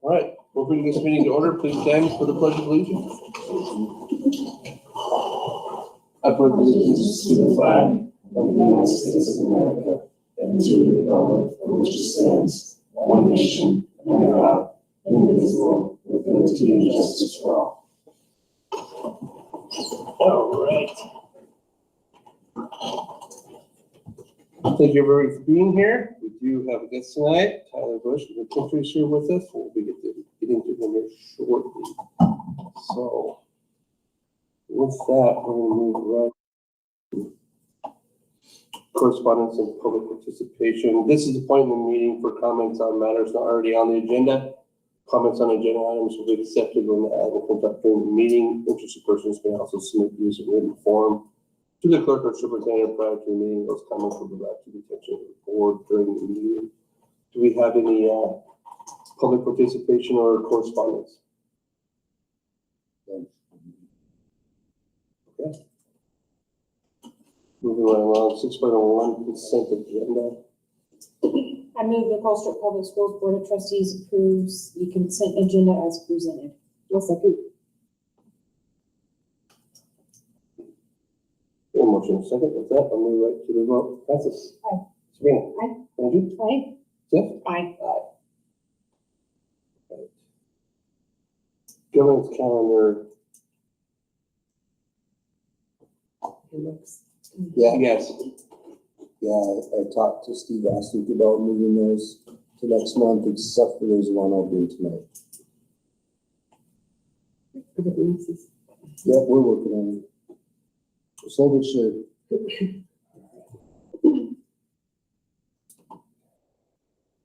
All right, we'll bring this meeting to order. Please stand for the pledge of allegiance. I pledge allegiance to the flag of the United States of America and to the republic for which it stands, one nation, under God, indivisible, with liberty and justice for all. All right. Thank you everybody for being here. We do have a guest tonight, Tyler Bush, the country's here with us. We'll be getting to him here shortly. So with that, we're going to move right to correspondence and public participation. This is appointment meeting for comments on matters not already on the agenda. Comments on agenda items will be accepted when the item comes up during the meeting. Interested persons may also submit views in written form to the clerk or superintendent prior to the meeting. Those comments will be brought to the attention of the board during the meeting. Do we have any public participation or correspondence? Okay. Moving right along, 6.01 consent agenda. I move the Colstrip Public Schools Board of Trustees approves the consent agenda as presented. Yes, I do. Motion second. With that, I'll move right to the vote. Francis. Aye. Sabrina. Aye. Andrew. Aye. Jeff. Aye. Right. Governance calendar. It looks. Yeah, Yes. I talked to Steve last week about moving those to next month, except for there's one I'll do tonight. Yeah, we're working on it. So we should.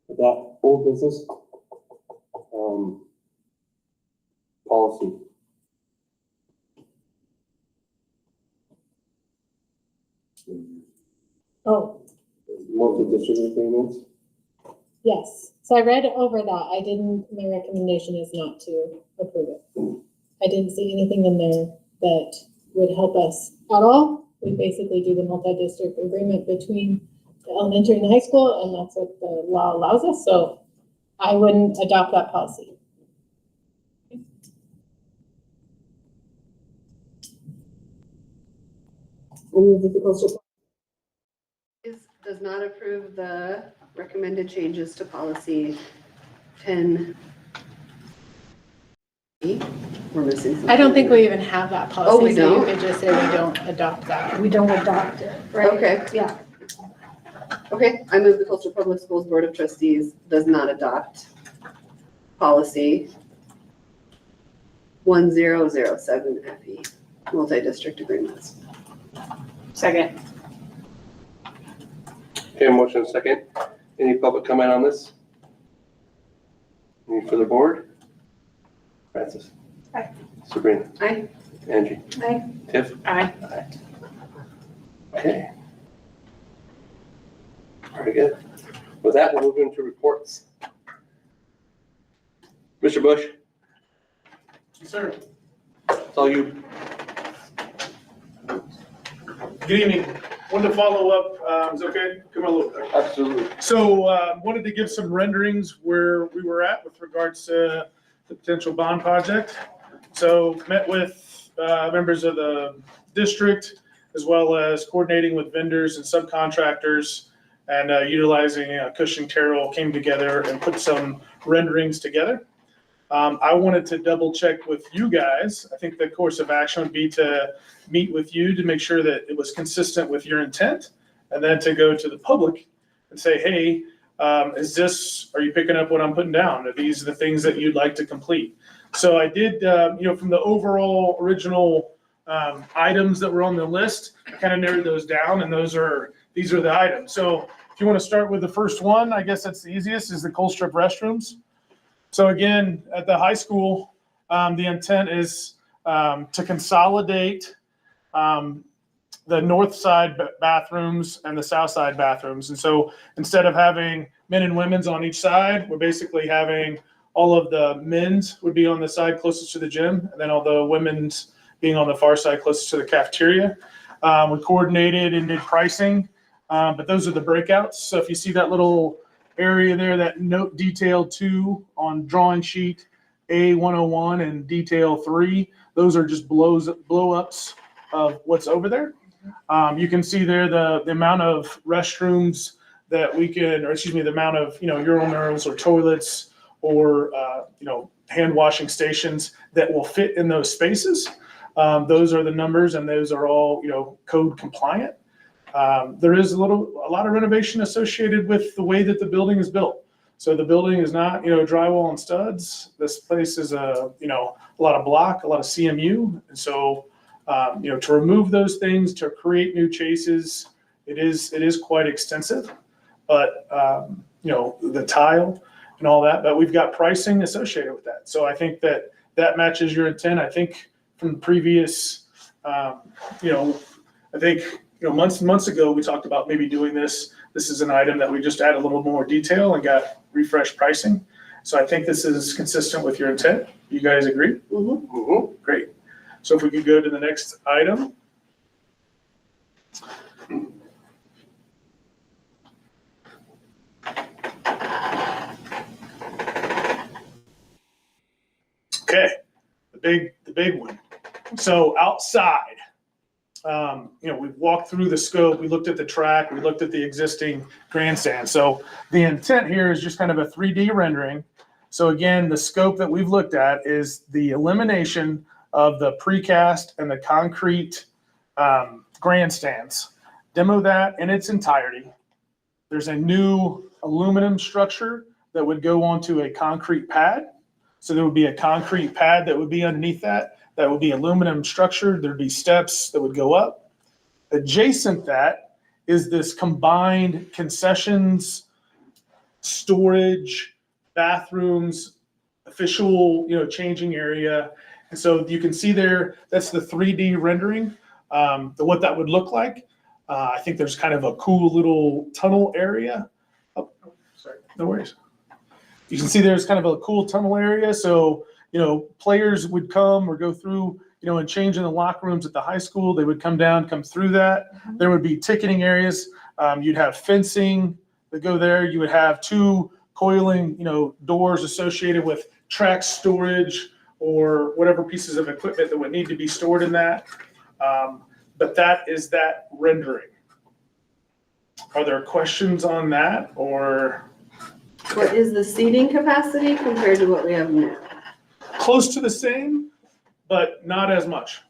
With that old business, policy. Oh, Multi-district agreements. yes. So I read over that. My recommendation is not to approve it. I didn't see anything in there that would help us at all. We basically do the multi-district agreement between the elementary and the high school, and that's what the law allows us. So I wouldn't adopt that policy. I move that the Colstrip Does not approve the recommended changes to policy 10. We're missing something. I don't think we even have that policy. Oh, we so don't? You could just say we don't adopt that. We don't adopt it, right? Okay. Yeah. Okay, I move the Colstrip Public Schools Board of Trustees does not adopt policy 1007 FE, multi-district agreements. Second. Okay, motion second. Any public comment on this? Any for the board? Francis. Aye. Sabrina. Aye. Angie. Aye. Tiff. Aye. Okay. Very good. With that, we'll move into reports. Mr. Bush, Sir, it's all you. good evening. Wanted to follow up, is it okay? Come on a little bit. Absolutely. So wanted to give some renderings where we were at with regards to the potential bond project. So met with members of the district, as well as coordinating with vendors and subcontractors, and utilizing Cushing Terrell came together and put some renderings together. I wanted to double check with you guys. I think the course of action would be to meet with you to make sure that it was consistent with your intent, and then to go to the public and say, hey, are you picking up what I'm putting down? Are these the things that you'd like to complete? So I did, from the overall original items that were on the list, I kind of narrowed those down, and these are the items. So if you want to start with the first one, I guess that's the easiest, is the Colstrip restrooms. So again, at the high school, the intent is to consolidate the north side bathrooms and the south side bathrooms. And so instead of having men and women's on each side, we're basically having all of the men's would be on the side closest to the gym, and then all the women's being on the far side closest to the cafeteria. We coordinated and did pricing, but those are the breakouts. So if you see that little area there, that note detail 2 on drawing sheet A101 and detail 3, those are just blow-ups of what's over there. You can see there the amount of restrooms that we can, or excuse me, the amount of, urinals or toilets or, hand washing stations that will fit in those spaces. Those are the numbers, and those are all, code compliant. There is a lot of renovation associated with the way that the building is built. So the building is not, drywall and studs. This place is a lot of block, a lot of CMU. And so, to remove those things, to create new chases, it is quite extensive. But, the tile and all that, but we've got pricing associated with that. So I think that matches your intent. I think from previous, I think, months and months ago, we talked about maybe doing this. This is an item that we just add a little more detail and got refreshed pricing. So I think this is consistent with your intent. You guys agree? Mm-hmm. Great. So if we could go to the next item. Okay, the big one. So outside, we've walked through the scope, we looked at the track, we looked at the existing grandstand. So the intent here is just kind of a 3D rendering. So again, the scope that we've looked at is the elimination of the precast and the concrete grandstands. Demo that in its entirety. There's a new aluminum structure that would go onto a concrete pad. So there would be a concrete pad that would be underneath that. That would be aluminum structure. There'd be steps that would go up. Adjacent that is this combined concessions, storage, bathrooms, official, changing area. And so you can see there, that's the 3D rendering, what that would look like. I think there's kind of a cool little tunnel area. Oh, sorry, no worries. You can see there's kind of a cool tunnel area. So, players would come or go through, and change in the locker rooms at the high school. They would come through that. Mm-hmm. There would be ticketing areas. You'd have fencing that go there. You would have 2 coiling, doors associated with track storage or whatever pieces of equipment that would need to be stored in that. But that is that rendering. Are there questions on that, or? What is the seating capacity compared to what we have now? Close to the same, but not as much.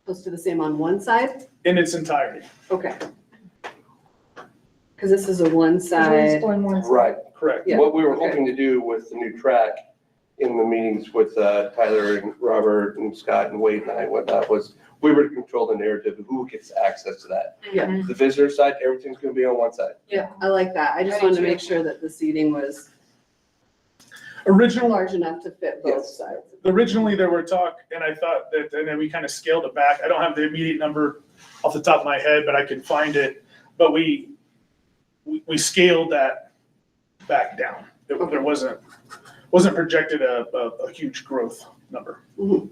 Close to the same on one side? In its entirety. Okay. Because this is a one side. Right. Correct. Yeah. What we were Okay. hoping to do with the new track in the meetings with Tyler and Robert and Scott and Wade and I, whatnot, was we were to control the narrative of who gets access to that. Yeah. The visitor side, everything's gonna be on one side. Yeah, I like that. I just wanted to make sure that the seating was Original, large enough to fit both Yes. sides. originally there were talk, and I thought that, and then we kind of scaled it back. I don't have the immediate number off the top of my head, but I can find it. But we scaled that back down. There wasn't projected a huge growth number. Mhm.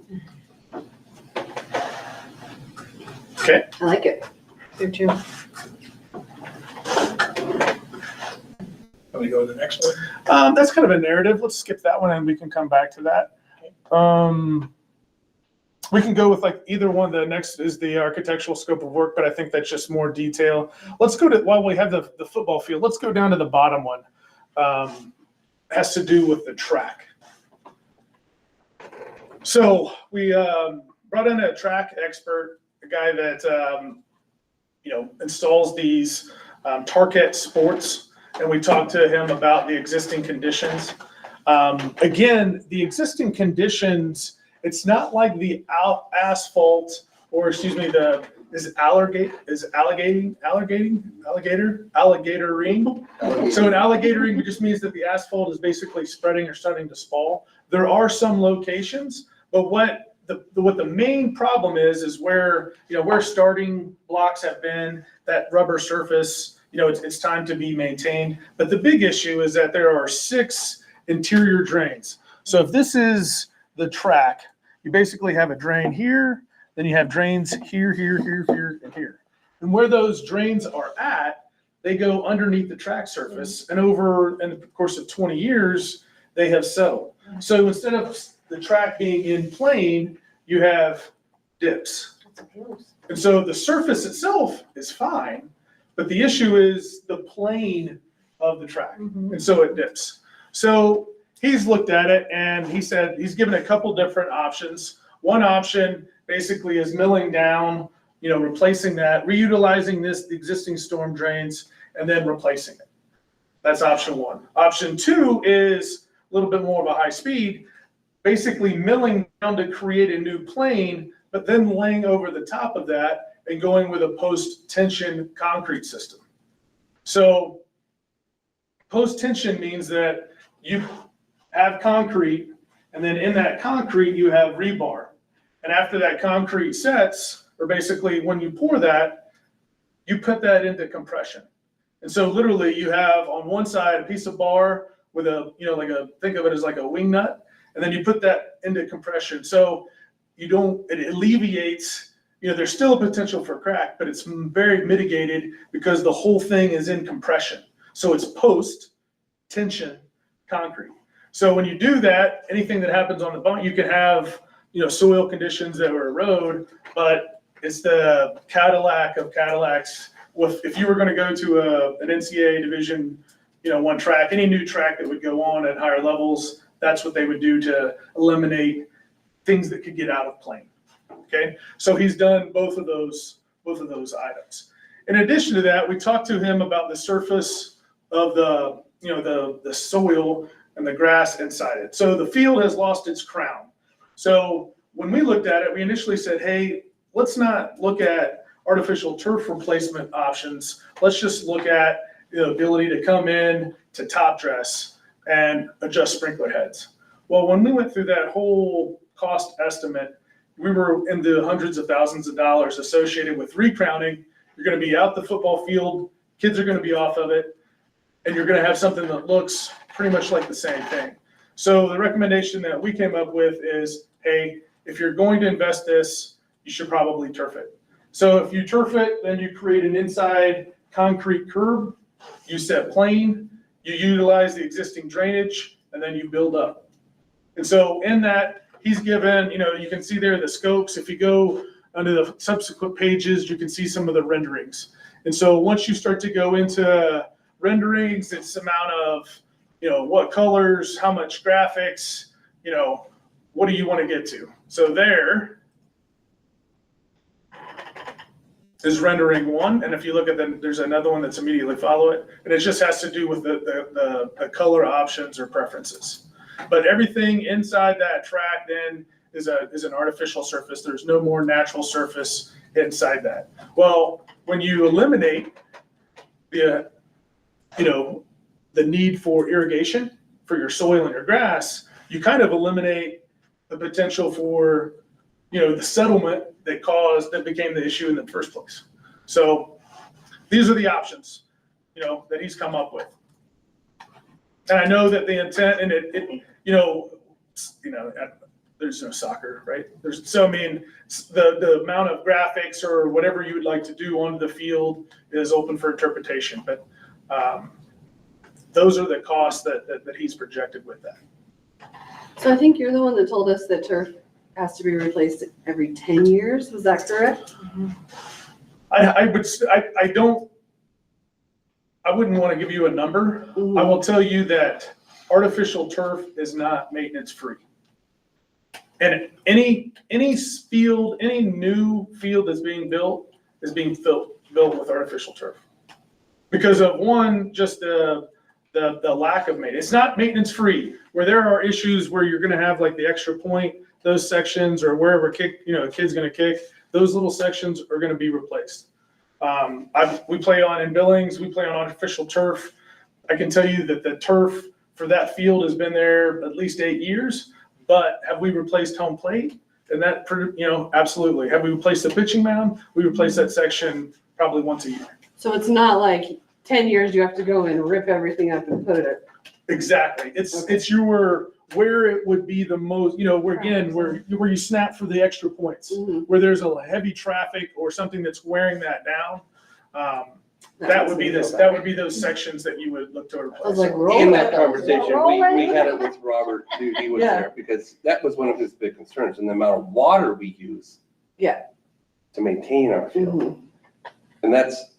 Okay. I like it. Here too. Can we go to the next one? That's kind of a narrative. Let's skip that one and we can come back to that. We can go with like either one. The next is the architectural scope of work, but I think that's just more detail. Let's go to, while we have the football field, let's go down to the bottom one. Has to do with the track. So we brought in a track expert, a guy that installs these Target Sports, and we talked to him about the existing conditions. Again, the existing conditions, it's not like the asphalt, or excuse me, alligatoring. So an alligatoring just means that the asphalt is basically spreading or starting to spall. There are some locations, but what the main problem is where starting blocks have been, that rubber surface, it's time to be maintained. But the big issue is that there are 6 interior drains. So if this is the track, you basically have a drain here, then you have drains here, here, here, here, and here. And where those drains are at they go underneath the track surface, and over in the course of 20 years, they have settled. So instead of the track being in plane, you have dips. And so the surface itself is fine, but the issue is the plane of the track. And so it dips. So he's looked at it and he said he's given a couple different options. One option basically is milling down, replacing that, reutilizing the existing storm drains, and then replacing it. That's option one. Option two is a little bit more of a high speed, basically milling down to create a new plane, but then laying over the top of that and going with a post-tension concrete system. So post-tension means that you have concrete, and then in that concrete, you have rebar. And after that concrete sets, or basically when you pour that, you put that into compression. And so literally you have on one side a piece of bar with think of it as like a wing nut, and then you put that into compression. So it alleviates, there's still a potential for crack, but it's very mitigated because the whole thing is in compression. So it's post-tension concrete. So when you do that, anything that happens on the bump, you can have, soil conditions that will erode, but it's the Cadillac of Cadillacs. If you were going to go to an NCAA Division, 1 track, any new track that would go on at higher levels, that's what they would do to eliminate things that could get out of plane. Okay, so he's done both of those items. In addition to that, we talked to him about the surface of the soil and the grass inside it. So the field has lost its crown. So when we looked at it, we initially said, hey, let's not look at artificial turf replacement options. Let's just look at the ability to come in to top dress and adjust sprinkler heads. Well, when we went through that whole cost estimate, we were in the hundreds of thousands of dollars associated with recrowning. You're going to be out the football field, kids are going to be off of it, and you're going to have something that looks pretty much like the same thing. So the recommendation that we came up with is, hey, if you're going to invest this, you should probably turf it. So if you turf it, then you create an inside concrete curb, you set plane, you utilize the existing drainage, and then you build up. And so in that, he's given, you can see there the scopes. If you go under the subsequent pages, you can see some of the renderings. And so once you start to go into renderings, it's amount of, what colors, how much graphics, what do you want to get to? So there is rendering one. And if you look at there's another one that's immediately follow it. And it just has to do with the color options or preferences. But everything inside that track then is an artificial surface. There's no more natural surface inside that. Well, when you eliminate the need for irrigation for your soil and your grass, you kind of eliminate the potential for, the settlement that became the issue in the first place. So these are the options, that he's come up with. And I know that the intent and there's no soccer, right? The amount of graphics or whatever you would like to do on the field is open for interpretation, but those are the costs that he's projected with that. So I think you're the one that told us that turf has to be replaced every 10 years. Was that correct? I wouldn't want to give you a number. Mhm. I will tell you that artificial turf is not maintenance free. And any field, any new field that's being built is being built with artificial turf. Because of one, just the lack of maintenance. It's not maintenance free, where there are issues where you're gonna have like the extra point, those sections, or wherever a kid's gonna kick, those little sections are gonna be replaced. We play in Billings, we play on artificial turf. I can tell you that the turf for that field has been there at least 8 years, but have we replaced home plate? And that, absolutely. Have we replaced the pitching mound? We replace that section probably once a year. So it's not like 10 years you have to go and rip everything up and put it. Exactly. It's where it would be the most, where you snap for the extra points, Mhm. where there's a heavy traffic or something that's wearing that down. That would be this, that would be those sections that you would look to I was replace. like, roll In that that conversation, Roll right we had in. it with Robert, too, he was Yeah. there, because that was one of his big concerns, and the amount of water we use. Yeah. To maintain our field. Mhm. And that's,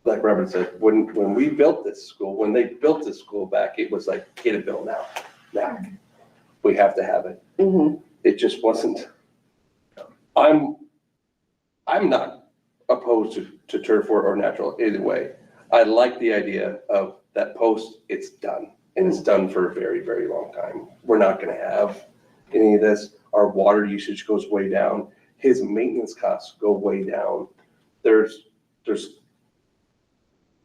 like Robert said, when we built this school, when they built this school back, it was like, get it built now. Now, we have to have it. Mhm. It just wasn't. I'm not opposed to turf or natural, either way. I like the idea of that post, it's done, and it's done for a very, very long time. We're not gonna have any of this. Our water usage goes way down. His maintenance costs go way down. There's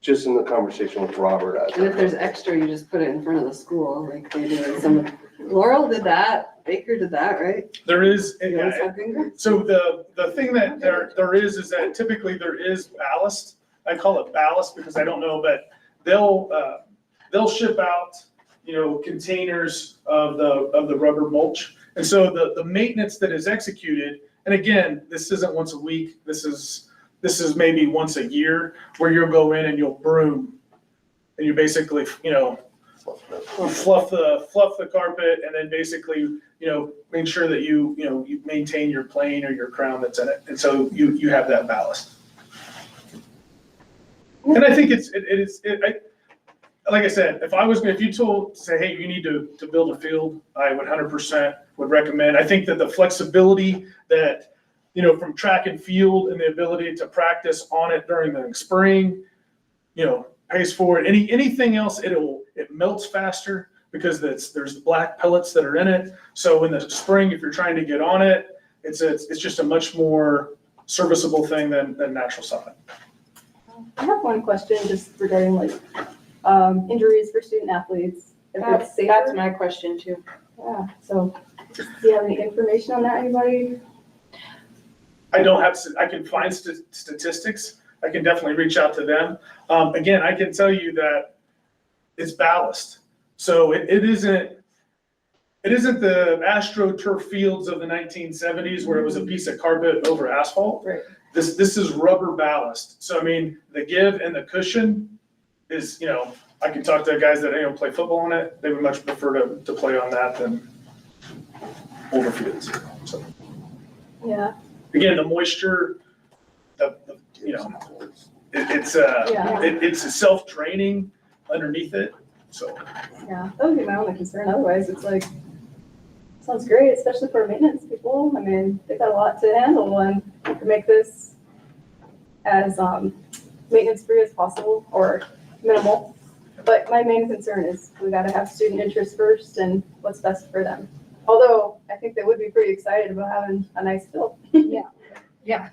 just in the conversation with Robert. And if there's extra, you just put it in front of the school, like they do in some, Laurel did that, Baker did that, right? There is, You always have finger? so the thing that there is that typically there is ballast. I call it ballast because I don't know, but they'll ship out, containers of the rubber mulch. And so the maintenance that is executed, and again, this isn't once a week, this is maybe once a year, where you'll go in and you'll broom. And you basically, fluff the carpet, and then basically, make sure that you maintain your plane or your crown that's in it. And so you have that ballast. And I think like I said, if you say, hey, you need to build a field, I would 100% would recommend. I think that the flexibility that, from track and field and the ability to practice on it during the spring, pays for it. Anything else, it melts faster because there's the black pellets that are in it. So in the spring, if you're trying to get on it, it's just a much more serviceable thing than natural sod. I have one question just regarding injuries for student athletes. If it's safer. That's my question too. Yeah, so do you have any information on that, anybody? I don't have, I can find statistics. I can definitely reach out to them. Again, I can tell you that it's ballast. So it isn't the AstroTurf fields of the 1970s where it was a piece of carpet over asphalt. Right. This is rubber ballast. So, I mean, the give and the cushion is, I can talk to guys that, play football on it. They would much prefer to play on that than over fields. So, Yeah. again, the moisture, it's a self-draining underneath it. So, Yeah, that would be my only concern. Otherwise, it's sounds great, especially for maintenance people. I mean, they've got a lot to handle, and we can make this as maintenance-free as possible or minimal. But my main concern is we got to have student interest first and what's best for them. Although I think they would be pretty excited about having a nice field. Yeah.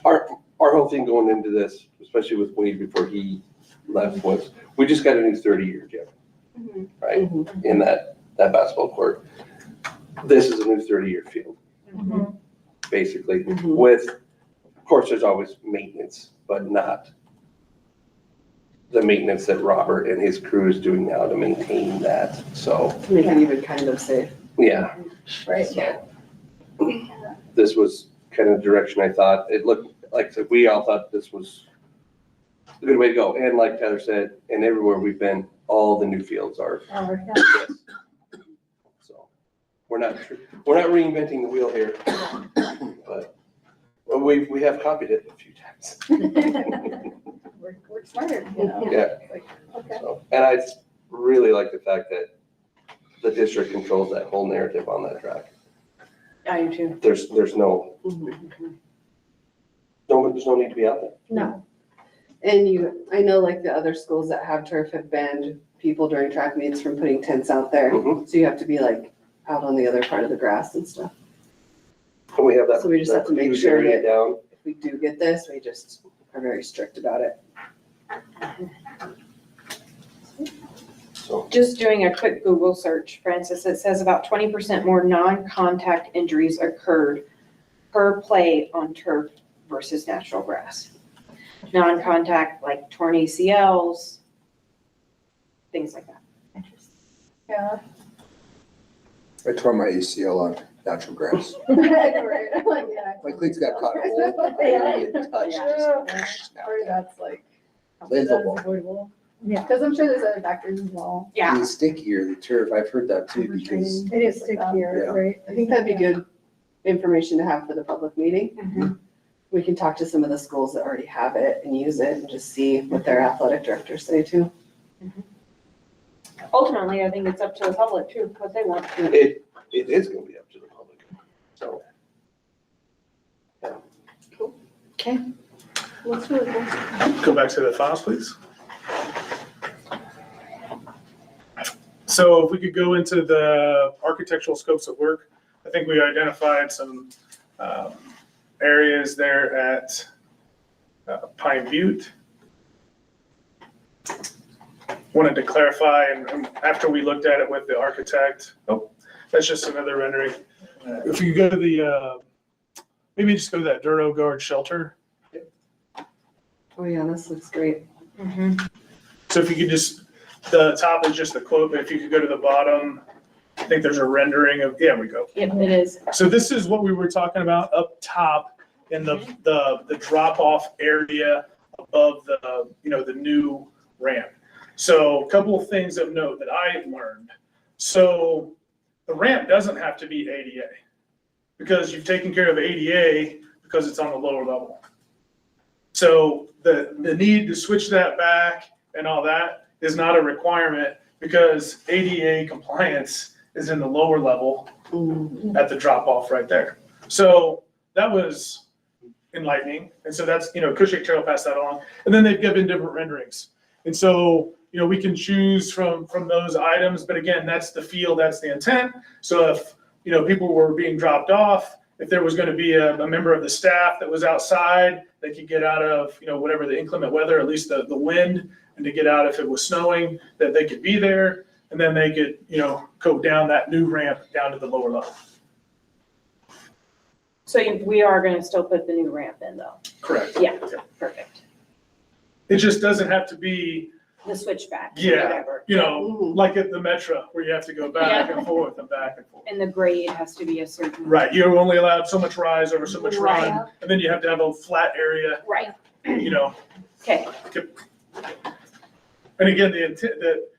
Our whole thing going into this, especially with Wade before he left, was we just got a new 30-year gym, Mhm. right? In that basketball court. This is a new 30-year field, basically. Mhm. With, of course, there's always maintenance, but not the maintenance that Robert and his crew is doing now to maintain that. So, To make it even kind of safe. yeah. Right. So, this was kind of the direction I thought. It looked like, we all thought this was a good way to go. And like Tyler said, and everywhere we've been, all the new fields are. Yes. So we're not reinventing the wheel here, but we have copied it a few times. Work smarter, Yeah. Okay. So, and I really like the fact that the district controls that whole narrative on that track. I do too. There's no need to be out there. No. And I know like the other schools that have turf have banned people during track meets from putting tents out there. Mhm. So you have to be out on the other part of the grass and stuff. And we have that. So we just have to make huge sure area that- down. If we do get this, we just are very strict about it. So Just doing a quick Google search, Francis, it says about 20% more non-contact injuries occurred per play on turf versus natural grass. Non-contact, like torn ACLs, things like that. Yeah. I tore my ACL on natural grass. Right, I'm like, yeah. My cleats got caught in a hole. Yeah. Get touched, Yeah. just snap Or that. that's like, Playing that's football. avoidable. Yeah. Because I'm sure there's other factors as well. Yeah, It's stickier, the turf. I've heard that too, because It is stickier, Yeah. right? I think that'd be good information to have for the public meeting. Mhm. We can talk to some of the schools that already have it and use it and just see what their athletic directors say too. ultimately, I think it's up to the public too, what they want. It is gonna be up to the public, so. Okay. Looks really cool. Go back to the files, please. So if we could go into the architectural scopes of work, I think we identified some areas there at Pine Butte. Wanted to clarify, and after we looked at it with the architect, oh, that's just another rendering. If you go to the, maybe just go to that Duro Guard shelter. Oh yeah, this looks great. So if you could just, the top is just the quote, but if you could go to the bottom, I think there's a rendering of, yeah, we go. Yep, it is. So this is what we were talking about up top in the drop-off area above the, the new ramp. So a couple of things of note that I learned. So the ramp doesn't have to be ADA because you've taken care of ADA because it's on the lower level. So the need to switch that back and all that is not a requirement because ADA compliance is in the lower level at the drop-off right there. So that was enlightening. And so that's, Cushing Trail passed that along. And then they've given different renderings. And so, we can choose from those items, but again, that's the feel, that's the intent. So if, people were being dropped off, if there was going to be a member of the staff that was outside, they could get out of, whatever the inclement weather, at least the wind, and to get out if it was snowing, that they could be there. And then they could, go down that new ramp down to the lower level. So we are gonna still put the new ramp in though. Correct. Yeah, perfect. It just doesn't have to be, The switchback, Yeah. whatever. like at the Metro where you have to go back and forth and back and forth. And the grade has to be a certain. Right, you're only allowed so much rise over so much Right. run, and then you have to have a flat area, Right, And okay, again, the intent that,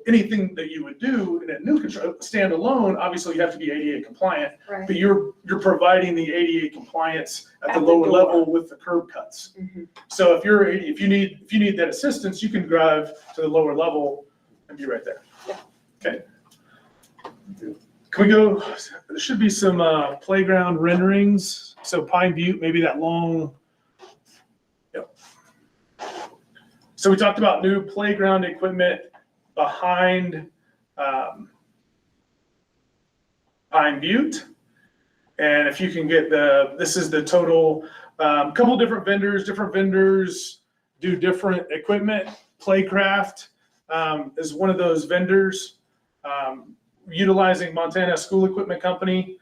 anything that you would do in a new standalone, obviously you have to be ADA compliant, right. but you're providing the ADA compliance at the At the lower door. level with the curb cuts. Mhm. So if you need that assistance, you can drive to the lower level and be right there. Yeah. Okay. Can we go, there should be some playground renderings. So Pine Butte, maybe that long. Yep. So we talked about new playground equipment behind Pine Butte. And if you can get this is the total, couple different vendors do different equipment. Playcraft is one of those vendors, utilizing Montana School Equipment Company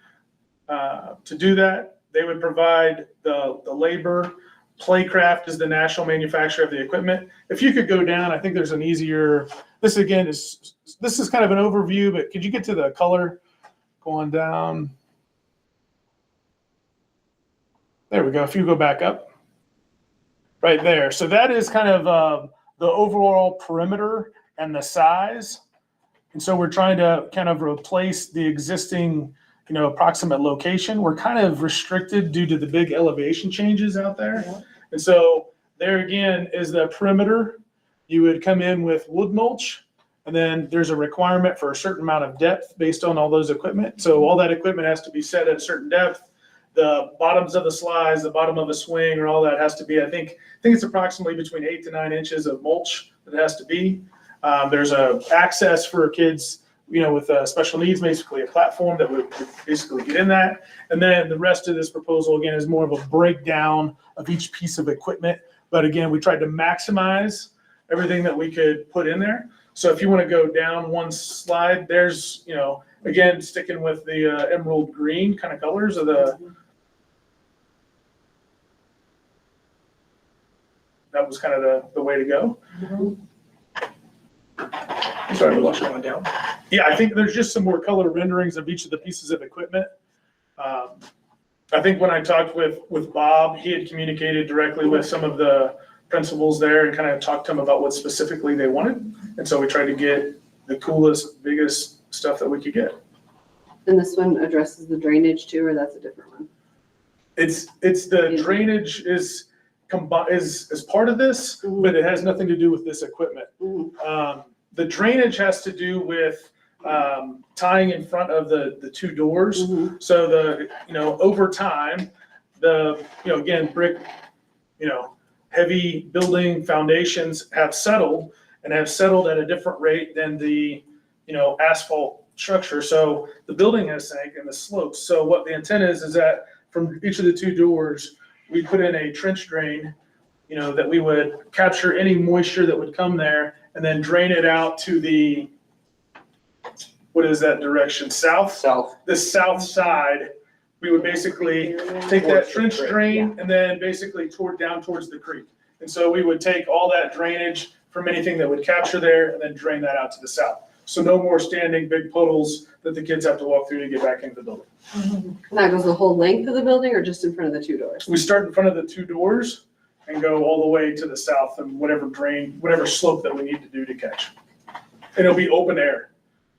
to do that. They would provide the labor. Playcraft is the national manufacturer of the equipment. If you could go down, I think there's an easier, this is kind of an overview, but could you get to the color going down? There we go. If you go back up, right there. So that is kind of the overall perimeter and the size. And so we're trying to kind of replace the existing, approximate location. We're kind of restricted due to the big elevation changes out there. Yeah. And so there again is the perimeter. You would come in with wood mulch, and then there's a requirement for a certain amount of depth based on all those equipment. So all that equipment has to be set at a certain depth. The bottoms of the slides, the bottom of a swing, or all that has to be, I think it's approximately between 8 to 9 inches of mulch that it has to be. There's a access for kids, with special needs, basically a platform that would basically get in that. And then the rest of this proposal, again, is more of a breakdown of each piece of equipment. But again, we tried to maximize everything that we could put in there. So if you want to go down one slide, there's, again, sticking with the emerald green kind of colors of that was kind of the way to go. Sorry to watch it going down. Yeah, I think there's just some more color renderings of each of the pieces of equipment. I think when I talked with Bob, he had communicated directly with some of the principals there and kind of talked to them about what specifically they wanted. And so we tried to get the coolest, biggest stuff that we could get. And this one addresses the drainage too, or that's a different one? It's the drainage is part of this, Mhm. but it has nothing to do with this equipment. Mhm. The drainage has to do with tying in front of the two doors. Mhm. So over time, again, brick, heavy building foundations have settled at a different rate than the, asphalt structure. So the building has sank and the slopes. So what the intent is that from each of the two doors, we put in a trench drain, that we would capture any moisture that would come there and then drain it out to the, what is that direction? South? South. The south side, we would basically take that Towards the trench creek, drain and then basically down towards the creek. And so we would take all that drainage from anything that would capture there and then drain that out to the south. So no more standing big puddles that the kids have to walk through to get back into the building. And that goes the whole length of the building or just in front of the two doors? We start in front of the two doors and go all the way to the south and whatever slope that we need to do to catch. And it'll be open air.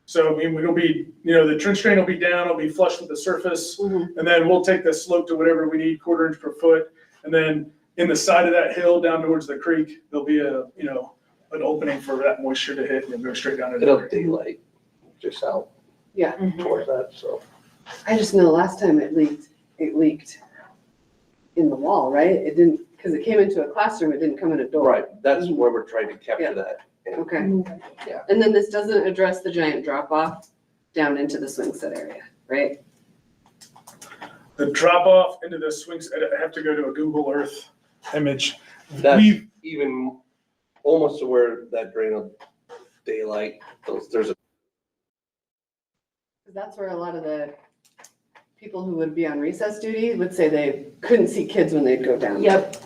So, it'll be, the trench drain will be down, it'll be flush with the surface. Mhm. And then we'll take the slope to whatever we need, 1/4 inch per foot. And then in the side of that hill down towards the creek, there'll be an opening for that moisture to hit and go straight down to the It'll creek. daylight just out Yeah. towards that, so. I just know last time it leaked in the wall, right? It didn't, because it came into a classroom, it didn't come in a door. Right, that's where we're trying to capture that. Okay. Yeah. And then this doesn't address the giant drop off down into the swing set area, right? The drop off into the swings, I have to go to a Google Earth image. That's We've, even almost to where that drain of daylight, there's a. Because that's where a lot of the people who would be on recess duty would say they couldn't see kids when they'd go down. Yep.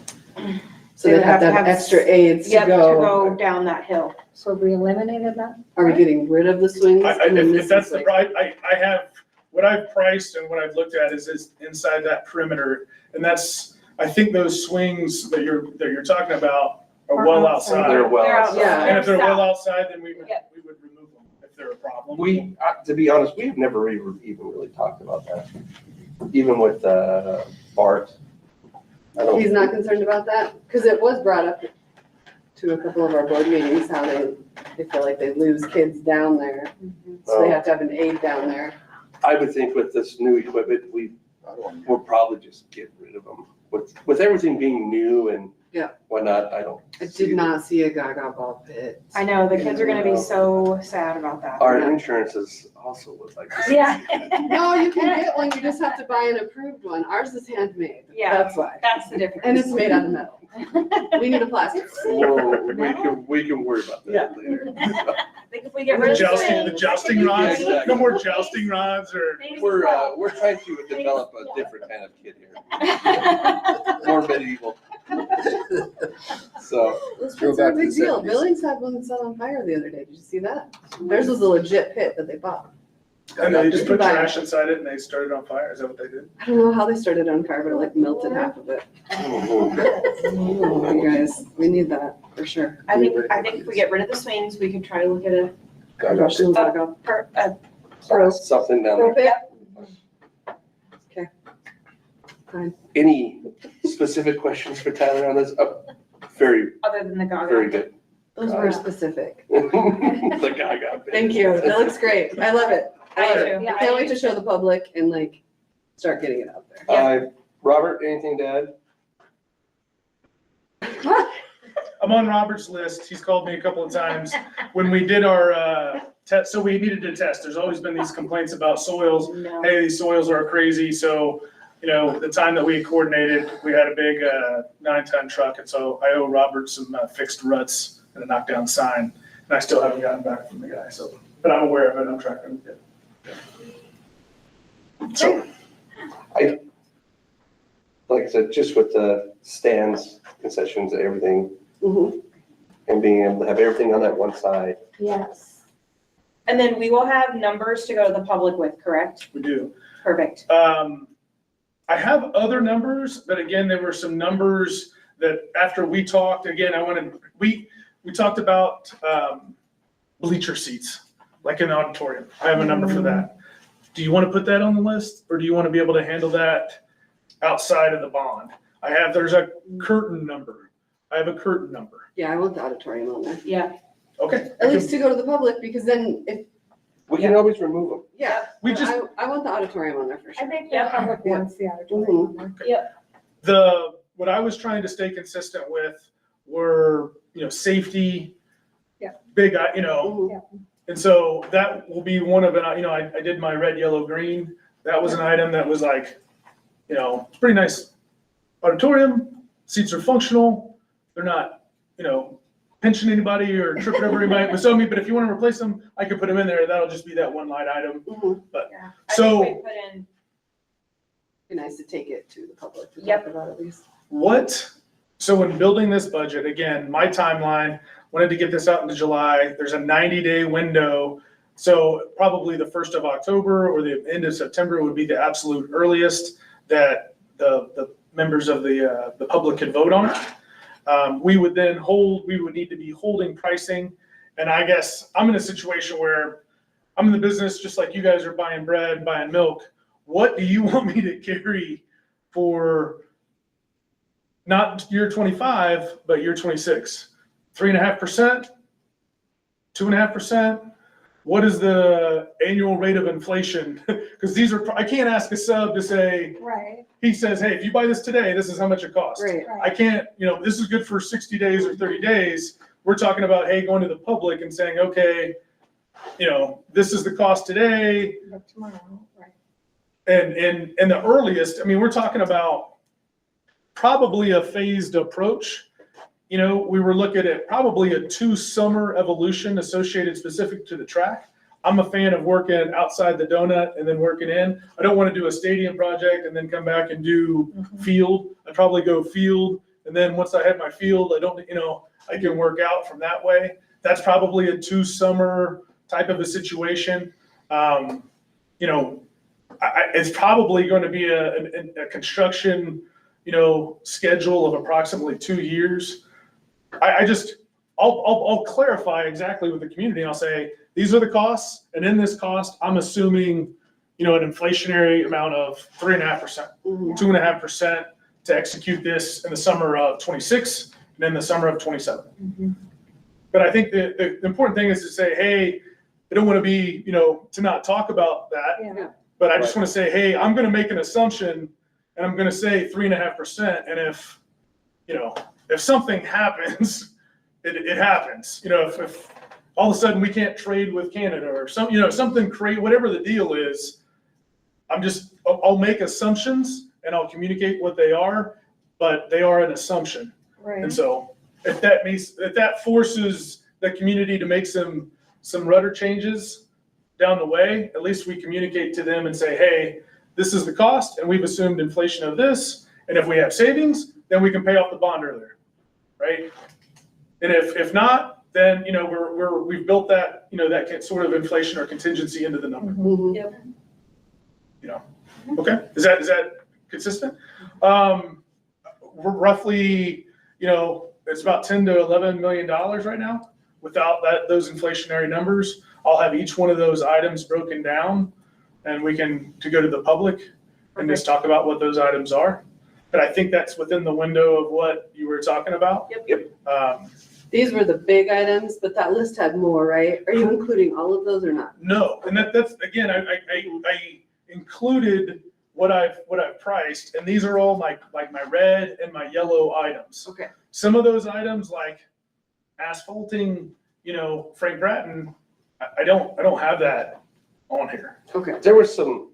So they'd have to have extra aids to Yep, to go. go down that hill. So we eliminated that? Are we getting rid of the swings? And then if this that's is the, like- I have, what I've priced and what I've looked at is inside that perimeter. And that's, I think those swings that you're talking about are Are well outside. outside. They're well They're outside. Yeah. And if they're well South. outside, then we would Yep. remove them if they're a problem. We, to be honest, we've never even really talked about that. Even with Bart. I don't. He's not concerned about that? Because it was brought up to a couple of our board meetings, how they feel like they lose kids down there. So they have to have an aid down there. I would think with this new equipment, we'll probably just get rid of them. With everything being new and Yeah. whatnot, I don't. I see did not see a Gaga ball pit. I know, the kids are gonna be so sad about that. Our insurances also look like this. Yeah. No, you can get one, you just have to buy an approved one. Ours is handmade. Yeah. That's why. That's the difference. And it's made out of metal. We need a plastic. Well, we can worry about that later. I think if we get rid of the The swings. jousting Yeah, rods, exactly. no more jousting rods or. We're trying to develop a different kind of kid here, more medieval. So, Those Go pits are a back to big the deal. 70s. Billings had one set on fire the other day. Did you see that? Theirs was a legit pit that they bought. And they just put Buy it. trash inside it and they started on fire. Is that what they did? I don't know how they started on fire, but it like melted half of it. Oh, you guys, we need that for sure. I think if we get rid of the swings, we could try to look at a something down Pro there. pit? Okay. Fine. Any specific questions for Tyler on this? Very, other than the Gaga. very good. Those were specific. The Gaga. bit. Thank you. That looks great. I love it. I love do. it. Yeah, I can't I wait do to show the public and like start getting it out there. Robert, anything to add? I'm on Robert's list. He's called me a couple of times. When we did our test, so we needed to test. There's always been these complaints about soils. No. Hey, these soils are crazy. So, the time that we coordinated, we had a big 9-ton truck. And so I owe Robert some fixed ruts and a knockdown sign. And I still haven't gotten back from the guy. So, but I'm aware of it. I'm tracking it. So, Like I said, just with the stands, concessions, everything, Mhm. and being able to have everything on that one side. Yes. And then we will have numbers to go to the public with, correct? We do. Perfect. I have other numbers, but again, there were some numbers that after we talked, again, we talked about bleacher seats, like in the auditorium. I have a number for that. Do you want to put that on the list, or do you want to be able to handle that outside of the bond? There's a curtain number. I have a curtain number. Yeah, I want the auditorium on there. Yeah. Okay. At least to go to the public, because then if, We can always remove them. yeah, We but just, I want the auditorium on there for I sure. think Yeah. the public Yeah. wants the auditorium on there. what I was trying to stay consistent with were, safety. Yeah. Big, Mhm. and so that will be one of it. I did my red, yellow, green. That was an item that was like, pretty nice auditorium. Seats are functional. They're not, pinching anybody or tripping over anybody with me. But if you want to replace them, I could put them in there. That'll just be that one line item. Mhm. Yeah. I So- think we put in, Be nice to take it to the public to Yep. talk about at least. So in building this budget, again, my timeline, wanted to get this out into July. There's a 90-day window. So probably the 1st of October or the end of September would be the absolute earliest that the members of the public could vote on it. We would need to be holding pricing. And I guess I'm in a situation where I'm in the business, just like you guys are buying bread, buying milk. What do you want me to carry for not year 25, but year 26? 3.5%, 2.5%? What is the annual rate of inflation? Because I can't ask a sub to say, Right, he says, hey, if you buy this today, this is how much it costs. Right. I can't, this is good for 60 days or 30 days. We're talking about, hey, going to the public and saying, okay, this is the cost today. but tomorrow, right. And the earliest, we're talking about probably a phased approach. We were looking at probably a 2-summer evolution associated specific to the track. I'm a fan of working outside the donut and then working in. I don't want to do a stadium project and then come back and do field. I'd probably go field. And then once I have my field, I can work out from that way. That's probably a 2-summer type of a situation. It's probably going to be a construction, schedule of approximately 2 years. I'll clarify exactly with the community. I'll say, these are the costs, and in this cost, I'm assuming, an inflationary amount of 3.5%, Mhm. 2.5% to execute this in the summer of 26 and then the summer of 27. But I think the important thing is to say, hey, I don't want to be, to not talk about that. Yeah. But I just want to say, hey, I'm going to make an assumption and I'm going to say 3.5%. And if something happens, it happens. If all of a sudden we can't trade with Canada or something crazy, whatever the deal is, I'll make assumptions and I'll communicate what they are, but they are an assumption. Right. And so if that forces the community to make some rudder changes down the way, at least we communicate to them and say, hey, this is the cost and we've assumed inflation of this. And if we have savings, then we can pay off the bond earlier, right? And if not, then, we've built that, that sort of inflation or contingency into the number. Mhm. Okay, is that consistent? Roughly, it's about $10 to $11 million right now. Without those inflationary numbers, I'll have each one of those items broken down and we can go to the public and just talk about what those items are. But I think that's within the window of what you were talking about. Yep. These were the big items, but that list had more, right? Are you including all of those or not? No, and that's, again, I included what I've priced, and these are all my red and my yellow items. Okay. Some of those items like asphalting, Frank Bratton, I don't have that on here. Okay. There were some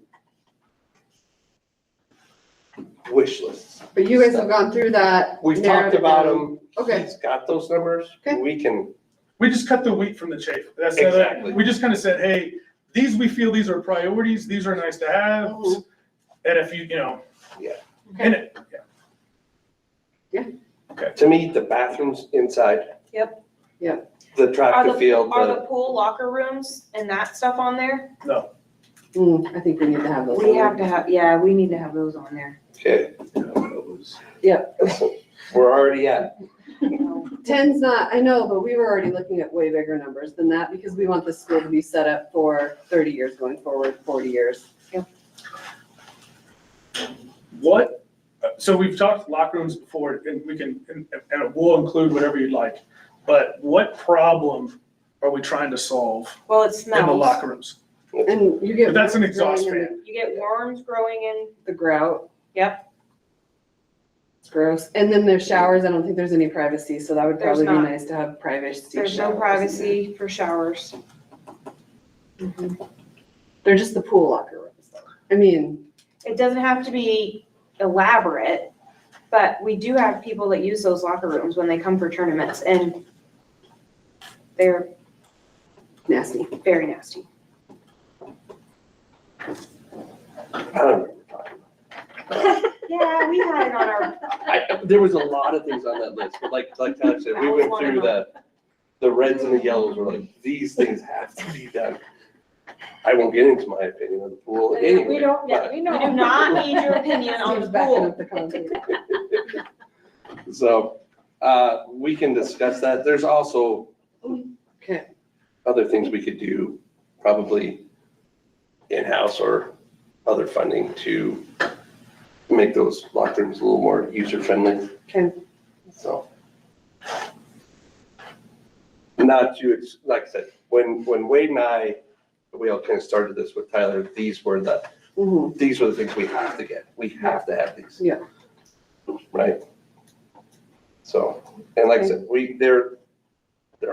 wish lists. But you guys have gone through that. We've narrowed talked it about down. them. Okay. He's got those numbers. Okay. We can, We just cut the wheat from the chaff. That's the other- Exactly. We just kind of said, hey, we feel these are priorities, these are nice to have. Mhm. And if you, Yeah. and to me, the bathrooms inside, Yep. The track Are to field, Are the pool locker rooms and that stuff on there? No. I think we need to have those. We on have there. to have, yeah, we need to have those on there. okay. Yep. We're already at, 10's not, I know, but we were already looking at way bigger numbers than that because we want the school to be set up for 30 years going forward, 40 years. What, so we've talked locker rooms before, and we can, and we'll include whatever you'd like, but what problem are we trying to solve Well, it in the smells. locker rooms? And you get. But that's an worms growing exhaust in fan. You get worms growing in, The grout. Yep. It's gross. And then there's showers. I don't think there's any privacy, so that would There's probably be not. nice to have privacy. there's no showers in privacy for showers. there. They're just the pool locker rooms though. I mean, It doesn't have to be elaborate, but we do have people that use those locker rooms when they come for tournaments, and they're nasty. very nasty. I don't remember talking Yeah, we had it on our, about. There was a lot of things on that list, but like Tyler said, we went through the reds and the yellows, were like, these things have to be done. I won't get into my opinion of the pool anyway. We don't, yeah, but- we we know. do not need your opinion on the Steve's backing pool. up the concrete. So, we can discuss that. There's also Okay. other things we could do, probably in-house or other funding to make those locker rooms a little more user-friendly. Okay. So. Not to, like I said, when Wade and I, we all kind of started this with Tyler, these were the things we have to get. We have to have these. Yeah. Right? So, and like I said, they're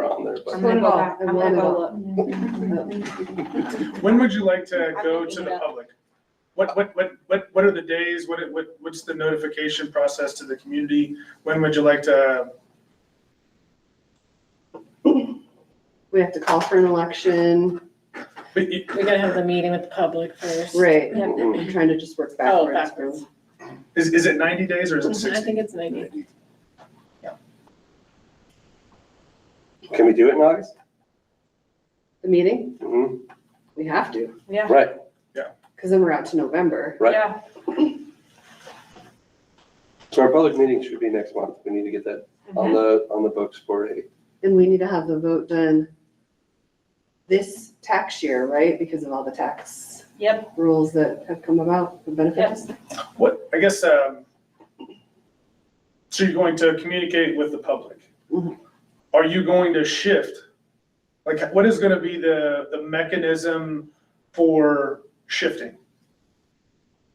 on there, but I'm gonna go back, I I'm gonna want go it look. When would you like to I'm go looking to it the up. public? What are the days? What's the notification process to the community? When would you like to? We have to call for an election. But you- We gotta have the meeting with the public first. Right. Yep. I'm trying to just work Oh, backwards. backwards. Is it 90 days or is it I 60? think it's 90. can we do it in August? The meeting, Mhm. we have to, Yeah, Right, because then we're out to November. right. yeah. So our public meeting should be next month. We need to get that on the books for a, And we need to have the vote done this tax year, right? Because of all the tax Yep, rules that have come about, the benefits. What, I guess, so you're going to communicate with the public. Mhm. Are you going to shift? Like, what is gonna be the mechanism for shifting?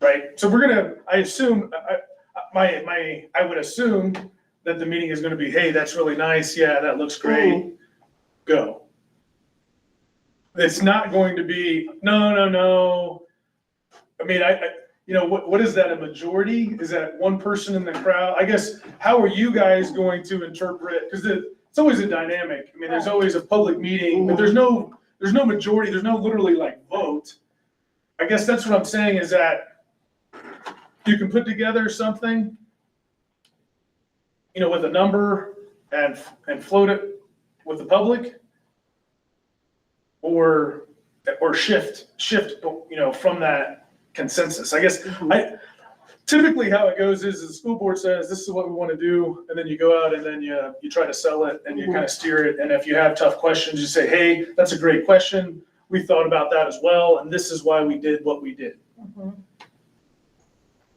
Right, so we're gonna, I assume, I would assume that the meeting is gonna be, hey, that's really nice, yeah, that looks great, go. It's not going to be, no. I mean, what is that, a majority? Is that one person in the crowd? I guess, how are you guys going to interpret, because it's always a dynamic. I mean, there's always a public meeting, but there's no majority, there's no literally like vote. I guess that's what I'm saying is that you can put together something, with a number and float it with the public. Or shift, from that consensus. I guess, typically how it goes is the school board says, this is what we want to do, and then you go out and then you try to sell it and you kind of steer it. And if you have tough questions, you say, hey, that's a great question. We thought about that as well, and this is why we did what we did.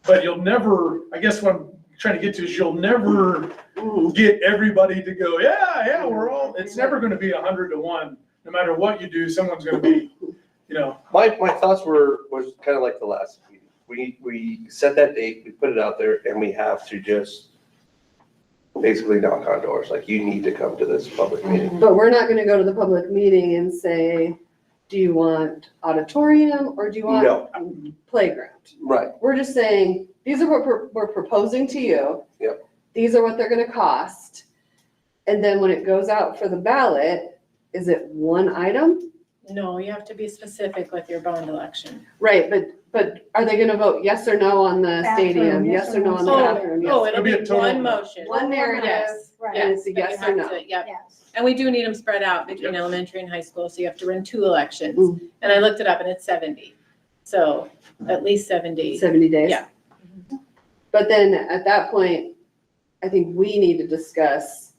But you'll never, I guess what I'm trying to get to is you'll never get everybody to go, yeah, we're all, it's never going to be 100 to 1. No matter what you do, someone's going to be, my thoughts was kind of like the last meeting. We set that date, we put it out there, and we have to just basically knock on doors, like, you need to come to this public meeting. But we're not gonna go to the public meeting and say, do you want auditorium or do you want No. playground? Right, We're just saying, these are what we're proposing to you. Yep. These are what they're gonna cost. And then when it goes out for the ballot, is it one item? No, you have to be specific with your bond election. Right, but But are they gonna vote yes or no on the Bathroom, stadium, yes yes or or no no on the Oh, bathroom? oh, Yes. it'll be a be total one no. motion. One narrative, Yes, Right. and it's a but you yes or have no. to- Yep. Yes. And we do need them spread out between Yep. elementary and high school, so you have to run 2 elections. Mm. And I looked it up and it's 70. So at least 70. 70 days. Yeah. But then at that point, I think we need to discuss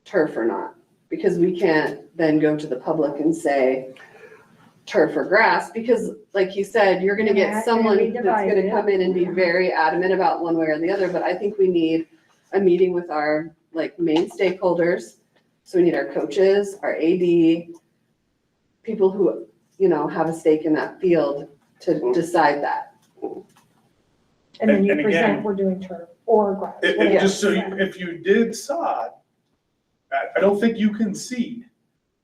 turf or not, because we can't then go to the public and say turf or grass, because like you said, you're gonna Yeah, get they're someone gonna be that's gonna divided. come in and be very adamant about one way or the other, but I think we need a meeting with our like main stakeholders. So we need our coaches, our AD, people who, you know, have a stake in that field to decide that. And then you And present, again- we're doing turf or grass. If, whatever. just so you, if you did sod, I don't think you can seed.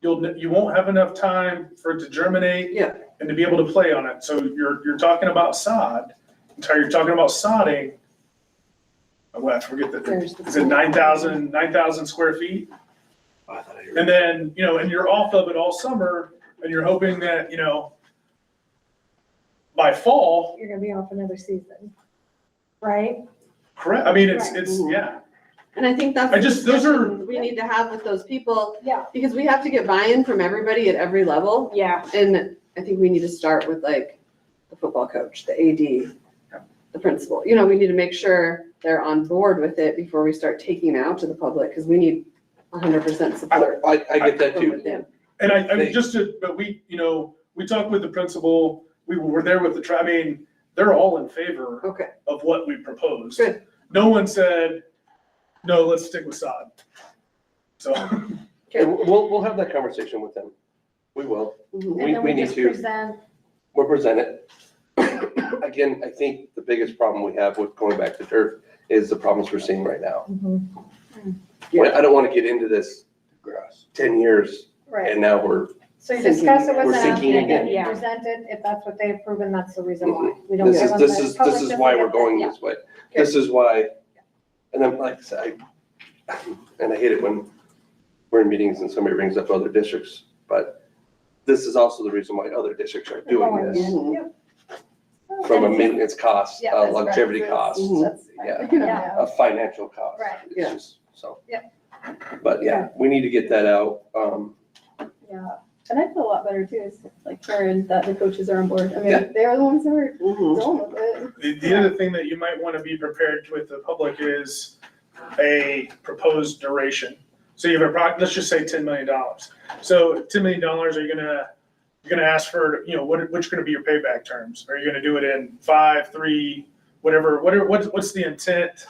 You won't have enough time for it to germinate. Yeah. And to be able to play on it. So you're talking about sod, until you're talking about sodding. Well, I forget that, There's the is it 9,000 square feet? And then, and you're off of it all summer, and you're hoping that, by fall, You're gonna be off another season, right? correct, I mean, it's, Right. yeah. And I think that's. I just- those are- the discussion we need to have with those people, Yeah. because we have to get buy-in from everybody at every level. Yeah, And I think we need to start with like the football coach, the AD, the principal. We need to make sure they're on board with it before we start taking it out to the public, because we need 100% support. I get that from too. within. And but we talked with the principal, we were there with I mean, they're all in favor Okay, of what we proposed. Good. No one said, no, let's stick with sod. So, Okay, we'll have that conversation with them. We will. mhm. We- And then we we need just to- present, We'll present it. Again, I think the biggest problem we have with going back to turf is the problems we're seeing right now. I don't want to get into this 10 years right, and now we're, so you discuss it We're with them, sinking and then again. you Yeah. present it, if that's what they've proven, that's the reason why. We don't this give is, them this the is, public this is doesn't why get we're that, going yeah. this way. This is why, and then like I said, and I hate it when we're in meetings and somebody brings up other districts, but this is also the reason why other districts are doing Oh, this. yeah. From a maintenance cost, Yeah, a that's longevity right. cost, Mhm. Yeah, a financial cost. right, It's Yeah. just- So. Yeah. But yeah, we need to get that out. yeah. And I feel a lot better too, is like hearing that the coaches are on board. I Yeah. mean, they're the ones that are Mhm. going with it. the other thing that you might want to be prepared with the public is a proposed duration. So you have let's just say $10 million. So $10 million, you're gonna ask for, what's gonna be your payback terms? Are you gonna do it in 5, 3, what's the intent?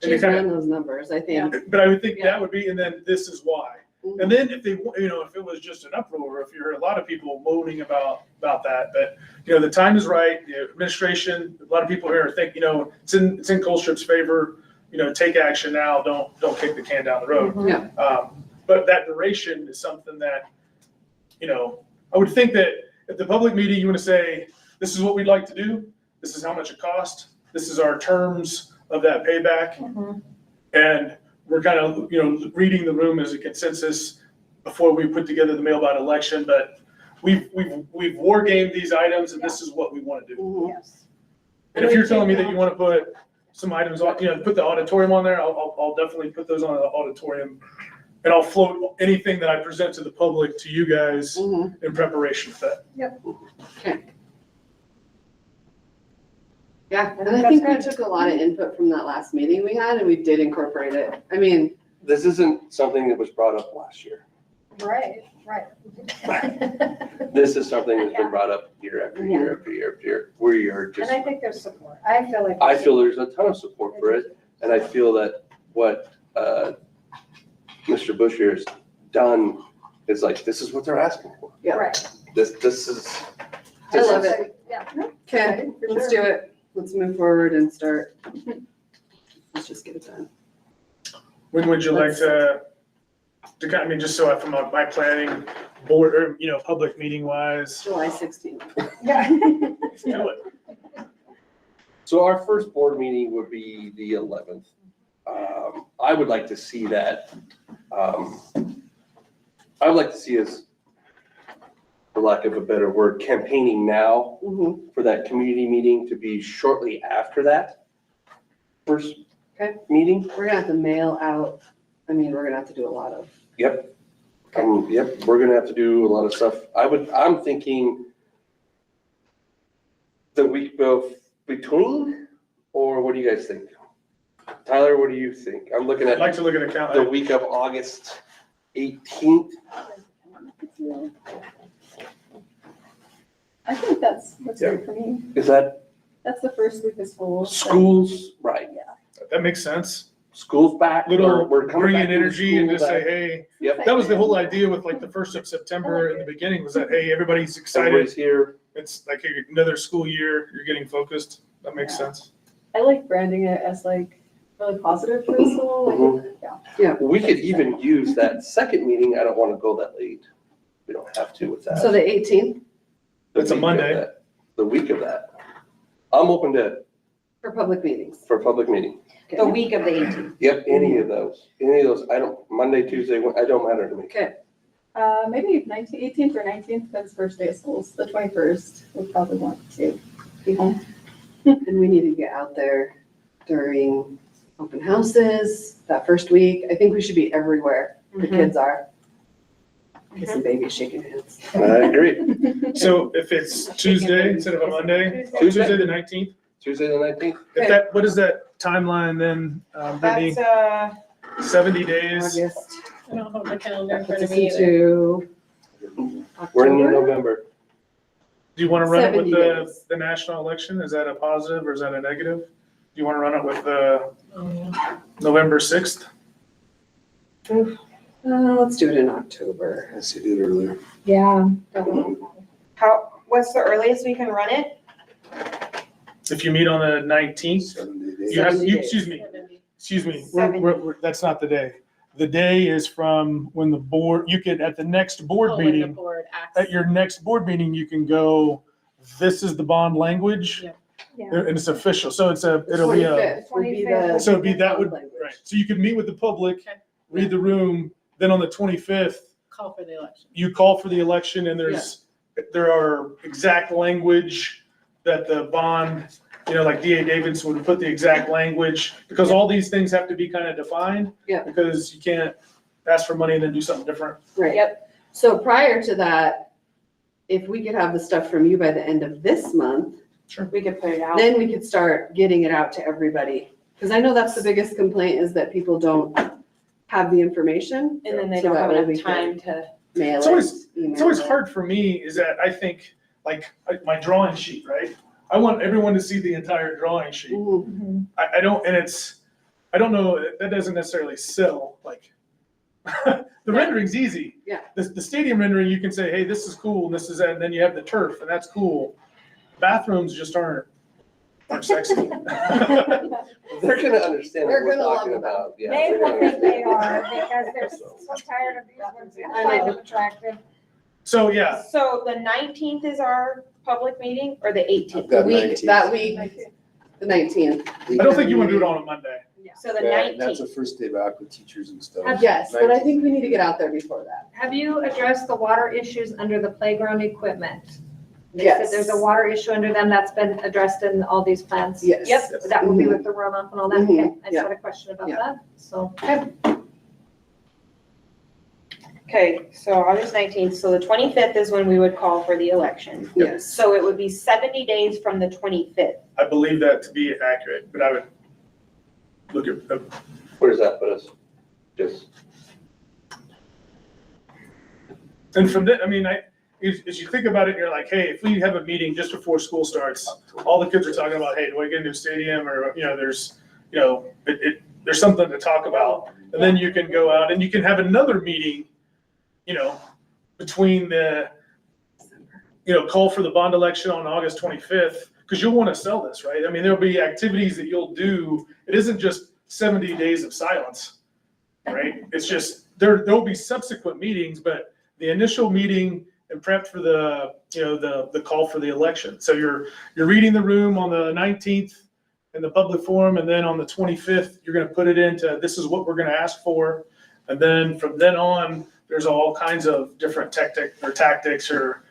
And She's to kind run those numbers, I think. but I would think Yeah. that would be, and then this is why. Mhm. And then if they, if it was just an uproar, if you heard a lot of people moaning about that, but, the time is right, the administration, a lot of people here think, it's in Colstrip's favor, take action now, don't kick the can down the road. Yeah. But that duration is something that, I would think that at the public meeting, you want to say, this is what we'd like to do, this is how much it costs, this is our terms of that payback. Mhm. And we're kind of, reading the room as a consensus before we put together the mail-ballot election, but we've war gamed these items and this is what we want to do. Mhm. Yes. And if you're telling me that you want to put some items on, put the auditorium on there, I'll definitely put those on the auditorium. And I'll float anything that I present to the public to you guys Mhm. in preparation for that. Yeah, and I That's think we good. took a lot of input from that last meeting we had, and we did incorporate it. I mean, This isn't something that was brought up last year. Right, right. This is something that's been brought up year after year after year after year. We are And just, I think there's support. I feel like. I feel there's a ton of support for it. And I feel that what Mr. Bush here has done is like, this is what they're asking for. Yeah. Right. This is, I love it. Yeah. Okay, For let's sure. do it. Let's move forward and start. Let's just get it done. When would you like to just so from my planning board, or, public meeting wise, July 16th. Yeah. let's do it. so our first board meeting would be the 11th. I would like to see that. I would like to see us for lack of a better word, campaigning now Mhm. for that community meeting to be shortly after that first Okay. meeting. We're gonna have to mail out, I mean, we're gonna have to do a lot of. Yep. Yep, we're gonna have to do a lot of stuff. I'm thinking the week of between, or what do you guys think? Tyler, what do you think? I'm looking I'd at like to look at a the calendar. week of August 18th. I think that's great for me. Is that That's the first week of school. so- schools? Right. That makes sense. School's back. Little We're coming bring back in into energy and school just say, back. hey, Yep. that was the whole idea with like the 1st of September in the beginning was that, hey, everybody's excited. Everybody's here. It's like another school year, you're getting focused. That makes sense. I like branding it as like really positive for the school. Like, yeah. We could even use that second meeting. I don't want to go that late. We don't have to with that. So the 18th The It's a week of Monday. that. The week of that. I'm open to, for public meetings. for public meeting. The week of the 18th. Yep, any of those, Monday, Tuesday, it don't matter to me. Okay, Maybe 18th or 19th, that's first day of school. So the 21st, we'll probably want to be home. and we need to get out there during open houses that first week. I think we should be everywhere. The kids are. Kissing babies, shaking hands. I agree. So if it's Tuesday instead of a Monday, Tuesday the 19th, Tuesday the 19th? what is that timeline then, Brittany? That's, 70 days? August. I don't have my calendar in That front puts of us me either. into We're in October. November. Do you want to run it with 70 the, days. the national election? Is that a positive or is that a negative? Do you want to run it with November 6th? Let's do it in October. I see it earlier. Yeah. what's the earliest we can run it? If you meet on the 19th, 7 days. you have, 70 days. excuse me, Seven. that's not the day. The day is from when the board, you could, at the next board Oh, when the meeting, board acts. at your next board meeting, you can go, this is the bond language. Yeah. And it's official, so it'll be a, 25th would be the. so it'd be, that would, language. right, so you could meet with the public, Okay. read the room, then on the 25th, Call for the election. you call for the election and there are exact language that the bond, like DA Davidson would put the exact language, because all these things have to be kind of defined. Yeah. Because you can't ask for money and then do something different. Right. Yep. So prior to that, if we could have the stuff from you by the end of this month, We could put it out. then we could start getting it out to everybody. Because I know that's the biggest complaint is that people don't have the information. And then they So don't that have way enough we can time to. mail It's it. always- email It's always it. hard for me is that I think, like, my drawing sheet, right? I want everyone to see the entire drawing sheet. Mhm. I don't, and I don't know, that doesn't necessarily sell, like, the rendering's easy. Yeah. The stadium rendering, you can say, hey, this is cool, and this is that, and then you have the turf, and that's cool. Bathrooms just aren't sexy. They're gonna understand what They're we're gonna love talking it. about. Yeah, They they're will gonna think they understand. are, because they're so tired of these ones that I find know. them attractive. So, yeah, So the 19th is our public meeting or the 18th? I've got Week, 19. that week, the 19th. I don't think you want to do it on a Monday. So the Yeah, and that's the 19th. first day back with teachers and stuff. Yes, but I think we need to get out there before that. Have you addressed the water issues under the playground equipment? They said Yes. There's a water issue under them that's been addressed in all these plans? Yes. Yep. That will be with the runoff and all that? Mhm. Okay, I just had a question about Yeah. that, so. Okay, so August 19th, so the 25th is when we would call for the election. Yes. So it would be 70 days from the 25th. I believe that to be accurate, but I would look at, Where does that put us? Just, and from that, I mean, as you think about it, you're like, hey, if we have a meeting just before school starts, all the kids are talking about, hey, do I get a new stadium, or, there's, there's something to talk about. And then you can go out and you can have another meeting, between the, call for the bond election on August 25th, because you'll want to sell this, right? I mean, there'll be activities that you'll do. It isn't just 70 days of silence, right? It's just, there'll be subsequent meetings, but the initial meeting and prep for the, the call for the election. So you're reading the room on the 19th in the public forum, and then on the 25th, you're gonna put it into, this is what we're gonna ask for. And then from then on, there's all kinds of different tactics or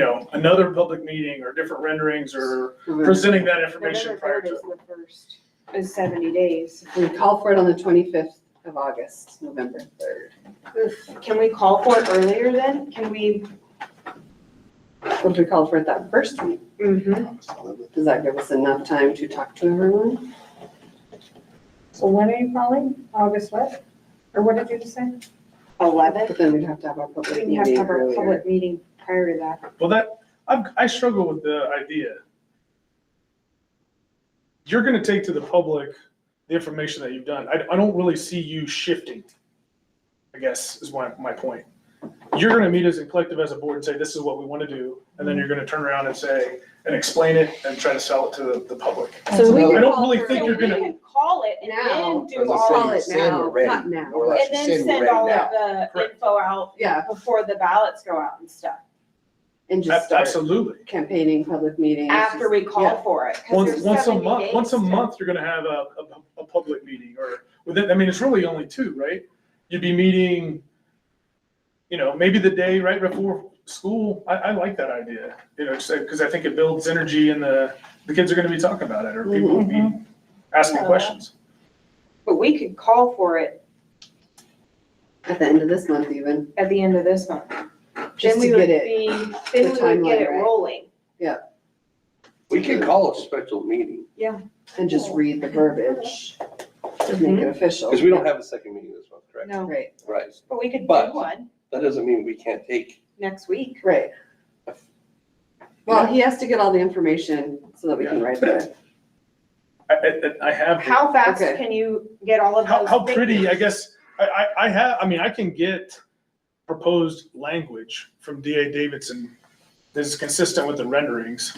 another public meeting or different renderings or presenting that information November prior 3rd to. is the first, is 70 days. We call for it on the 25th of August, November 3rd. Can we call for it earlier then? Can we? Would we call for it that first week? Mm-hmm. Does that give us enough time to talk to everyone? So when are you calling? August what? Or what did you just say? 11th? But then we'd have to have our public We have to meeting have our earlier. public meeting prior to that. Well, I struggle with the idea. You're gonna take to the public the information that you've done. I don't really see you shifting, I guess, is my point. You're gonna meet as a collective as a board and say, this is what we wanna do, and then you're gonna turn around and say, and explain it and try to sell it to the public. So we I can don't call really for think a you're gonna- We meeting can call it and now. then do Or all, Call it Saying we're now, ready. not now. We're and actually then saying we're send ready all now. of the Correct. info out Yeah, before the ballots go out and stuff. and just start Absolutely. campaigning, public meetings. After we Yeah. call for it. 'Cause there's Once a 70 month, days once a to- month, you're gonna have a public meeting or within, I mean, it's really only two, right? You'd be meeting, maybe the day right before school. I like that idea, because I think it builds energy and the kids are gonna be talking about it or people will be asking questions. But we could call for it At the end of this month even, at the end of this month. just Then to we would get it, be, then the we would get timeline it right. rolling. We can call a special meeting, and just read the verbiage to make it official. because we don't have a second meeting this month, correct? No, Right, Right. but we could do But- one That doesn't mean we can't take, next week. right. Well, he has to get all the information so that we can write it. I have. How fast Okay. can you get all of those? How pretty, things? I guess, I can get proposed language from DA Davidson that is consistent with the renderings,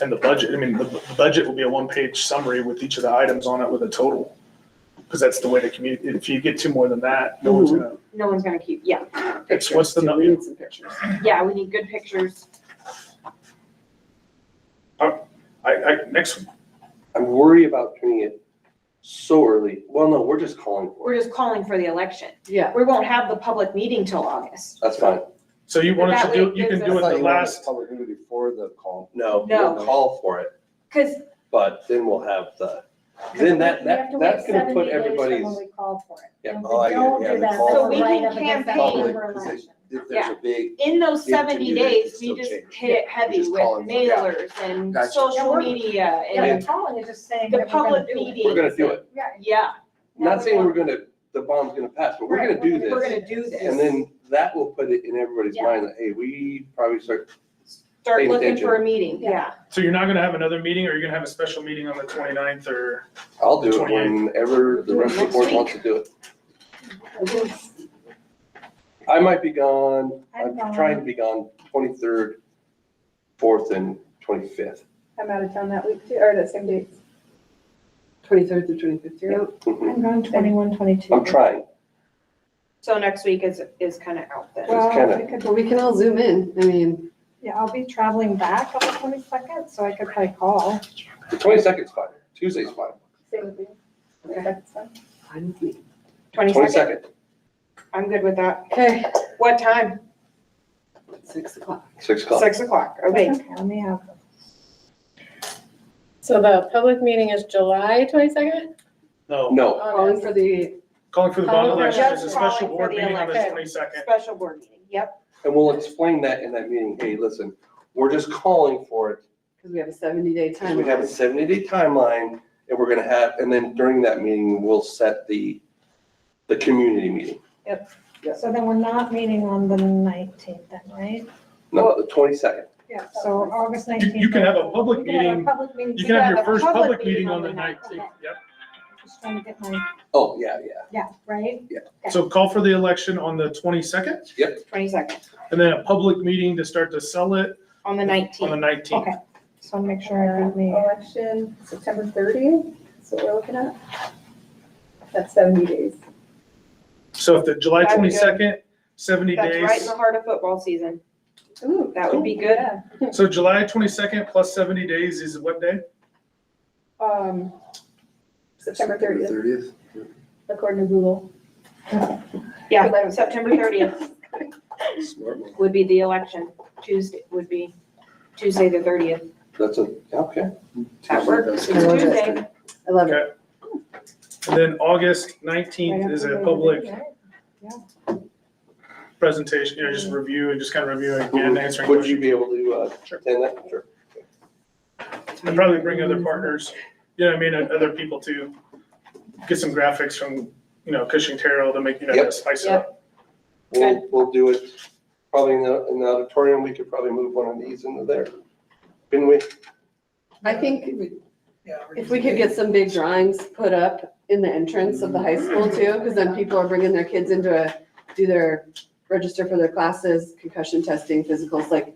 and the budget. I mean, the budget will be a one-page summary with each of the items on it with a total. Because that's the way to communicate. If you get to more than that, no one's gonna, No one's gonna keep, it's, what's the Too, we number? need some pictures. yeah, we need good pictures. Next, I'm worried about doing it so early. Well, no, we're just calling for We're it. just calling for the election. Yeah, We won't have the public meeting till August. That's fine. so you wanted That to do, way you it can gives do us- it I thought the you wanted last, Public meeting before the call. No, No. we'll call for it, Cause but then we'll have then We have that's to gonna wait put 70 days from everybody's, when we call for it. Yeah. And if Oh, I we get it. don't Yeah, do the that, call then So we're we right can up against that campaign. November Public, 'cause election. if there's a big, in those If you 70 do that, days, it's we still just change. hit it heavy Just with call them, yeah. mailers and Gotcha. social media Yeah, and the calling is just saying the that we're gonna public do it. meeting. we're gonna do it. Yeah. Yeah, Not saying the bomb's gonna pass, but we're Right, gonna do we're this. gonna do this. And then that will put it in everybody's Yeah. mind that, hey, we probably start, Start paying looking attention. for a meeting, Yeah. yeah. so you're not gonna have another meeting, or you're gonna have a special meeting on the 29th, or? I'll do it 28th. whenever the rest of the board wants to do it. I might be gone, I'm I'm trying to gone. be gone 23rd, 4th, and 25th. I'm out of town that week too, or that same date. 23rd through 25th, you're out. Mhm. I'm going 21, 22. I'm trying. So next week is kind of out then. Well, kinda- I could, Well, we can all zoom in, I mean, Yeah, I'll be traveling back on the 22nd, so I could probably call. The 22nd's fine, Tuesday's fine. same with me. Okay, that's fine. fine with me. 22nd, I'm good with that. Okay, What time? 6 o'clock. 6 o'clock. 6 o'clock, okay. Let me have them. So the public meeting is July 22nd? No, No, Calling for the, calling for the bond Calling for- election is a Just special calling for board the meeting on the election. 22nd. Special board meeting, yep. and we'll explain that in that meeting. Hey, listen, we're just calling for it. because we have a 70-day Because we have a timeline. 70-day timeline, and we're gonna have, and then during that meeting, we'll set the community meeting. So then we're not meeting on the 19th then, right? No, the 22nd. Yeah. So August 19th. You can have a public We can have a meeting. public meeting. You can have your have a first public public meeting meeting on on the the 19th, yep. Just trying to get my, Oh, yeah. yeah, right? So call for the election on the 22nd, 22nd, and then a public meeting to start to sell it on the on the 19th. 19th. Okay. Just want to make sure I have me. Election, September 30th, that's what we're looking at. That's 70 days. So if the July That'd be good. 22nd, 70 That's right in days, the heart of football season. Ooh, That would be good. yeah. so July 22nd plus 70 days is what day? September 30th, 30th? according to Google. Yeah, September 30th Smart move. would be the election. Tuesday would be Tuesday the 30th. That's okay. That works. It's I love it. Tuesday. I love it. Okay. And then August 19th is a public presentation, just review and just kind of reviewing and answering Would you questions. be able to attend that? Sure. And probably bring other partners, you know what I mean, and other people to get some graphics from, Cushing Terrell to make, Yep. spice it up. We'll do it probably in the auditorium. We could probably move one of these into there. Couldn't we? I think Yeah. if we could get some big drawings put up in the entrance of the high school too, because then people are bringing their kids do their register for their classes, concussion testing, physicals, like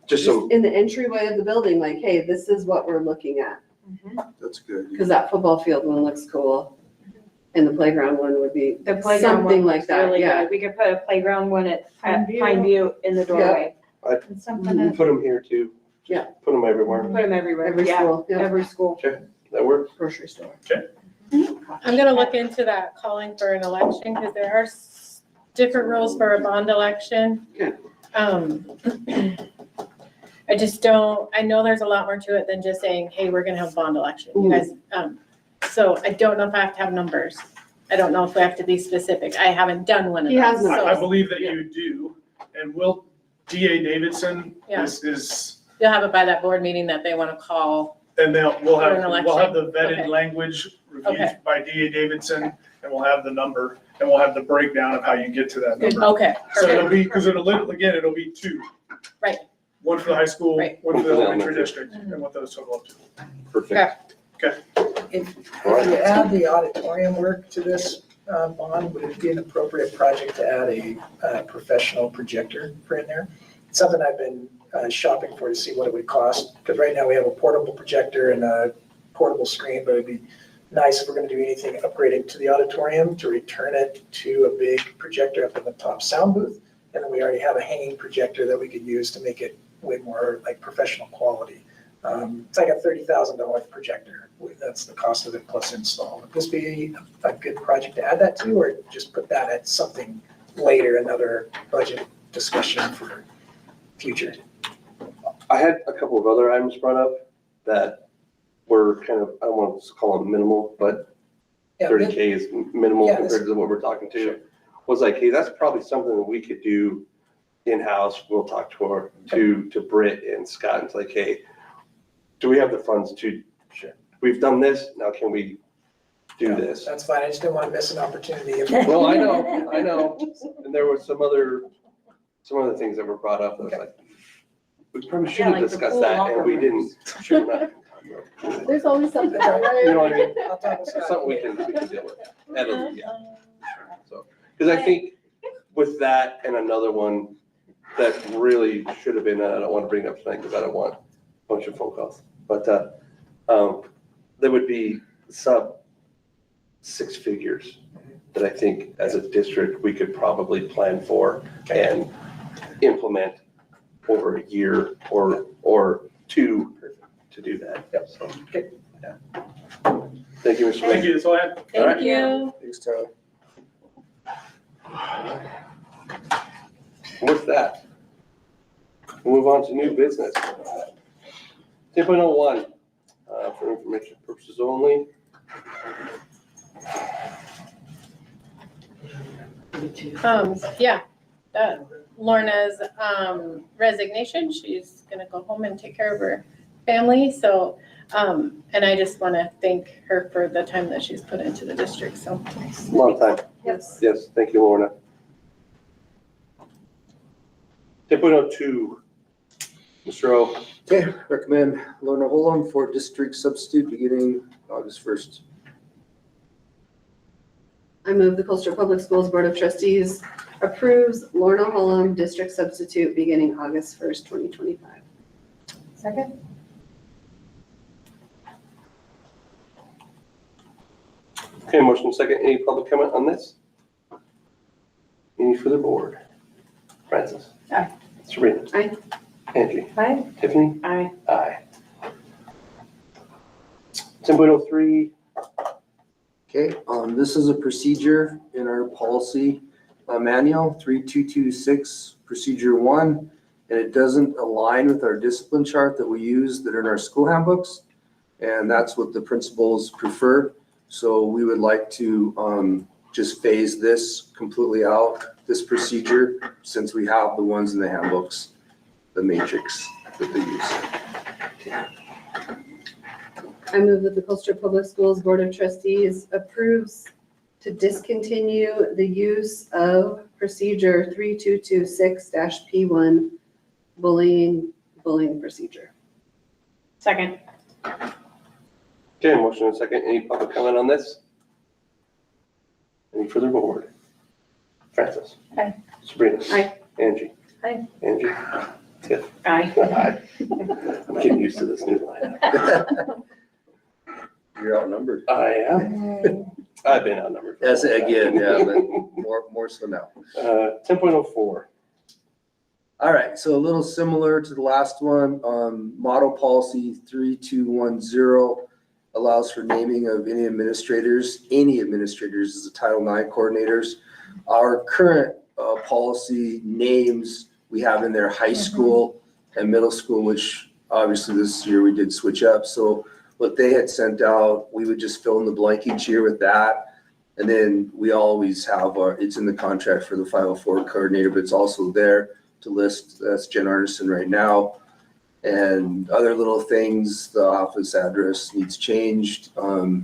Just some, in the entryway of the building, like, hey, this is what we're looking at. That's good. Because that football field one looks cool. And the playground one would be The playground something one like looks that, really yeah. good. We could put a playground one at Pineview. Pineview in the doorway. It's something we'll that, put them here too. Yeah. Put them everywhere. Put them everywhere. Every Yeah, school, yeah. every school. That works? Grocery store. I'm gonna look into that, calling for an election, because there are different rules for a bond election. Okay. I just don't, I know there's a lot more to it than just saying, hey, we're gonna have a bond election, you guys, so I don't know if I have to have numbers. I don't know if we have to be specific. I haven't done one of He those. has I So believe that you do, and DA Davidson Yeah. is, you'll have it by that board meeting that they wanna call. and we'll For an have the election. vetted Okay. language reviewed Okay. by DA Davidson, and we'll have the number, and we'll have the breakdown of how you get to that number. Okay, So it'll perfect. be, because it'll be two. Right. One for the high school, Right. one for the elementary Elementary. district, and what those total up to. Perfect. If All right. you add the auditorium work to this bond, would it be an appropriate project to add a professional projector for in there? It's something I've been shopping for to see what it would cost, because right now we have a portable projector and a portable screen, but it'd be nice if we're gonna do anything upgrading to the auditorium to return it to a big projector up in the top sound booth. And then we already have a hanging projector that we could use to make it way more like professional quality. It's like a $30,000 projector. That's the cost of it plus install. Would this be a good project to add that to, or just put that at something later, another budget discussion for future? I had a couple of other items brought up that were kind of, I don't want to call them minimal, but Yeah, 30K is minimal Yeah, compared to what we're talking to. Was like, hey, that's probably something that we could do in-house. We'll talk to Britt and Scott and it's like, hey, do we have the funds to, we've done this, now can we do this? That's fine. I just didn't want to miss an opportunity. Well, I know. And there were some other things that were brought up. I was like, we probably should have like the discussed pool that and locker we rooms. didn't. Sure enough. There's always something. You know what I mean? I'll talk with Scott. Something we can deal with. So, because I think with that and another one that really should have been, and I don't want to bring it up tonight because I don't want a bunch of phone calls, but there would be sub 6 figures that I think as a district, we could probably plan for and implement over a year or two to do that. Yep. So, Okay. yeah. Thank you, Mr. Thank Mayor. you, that's all I have. All right. Thank you. Thanks, Tyler. With that, we'll move on to new business. 10.01, for information purposes only. Yeah, Lorna's resignation, she's gonna go home and take care of her family, so, and I just wanna thank her for the time that she's put into the district, so. A lot of time. Yes. Yes, thank you, Lorna. 10.02, Mr. O. Okay, recommend Lorna Holland for district substitute beginning August 1st. I move the Colstrip Public Schools Board of Trustees approves Lorna Holm district substitute beginning August 1st, 2025. second? Okay, motion second. Any public comment on this? Any for the board? Francis? Aye. Sabrina? Aye. Angie? Aye. Tiffany? Aye. Aye. 10.03, Okay, this is a procedure in our policy manual, 3226, procedure 1. and it doesn't align with our discipline chart that we use that are in our school handbooks. And that's what the principals prefer. So we would like to just phase this completely out, this procedure, since we have the ones in the handbooks, the matrix that they use. I move that the Colstrip Public Schools Board of Trustees approves to discontinue the use of procedure 3226-P1 bullying procedure. Second. Okay, motion and second. Any public comment on this? Any further board? Francis? Aye. Sabrina? Aye. Angie? Aye. Angie? Tiff? Aye. Aye. I'm getting used to this new lineup. You're outnumbered. I am. I've been outnumbered. That's it again, yeah, but more so now. 10.04. All right, so a little similar to the last one, model policy 3210 allows for naming of any administrators as the Title IX coordinators. Our current policy names, we have in there high school and middle school, which obviously this year we did switch up. So what they had sent out, we would just fill in the blank each year with that. And then we always have it's in the contract for the 504 coordinator, but it's also there to list, that's Jen Arneson right now. And other little things, the office address needs changed. So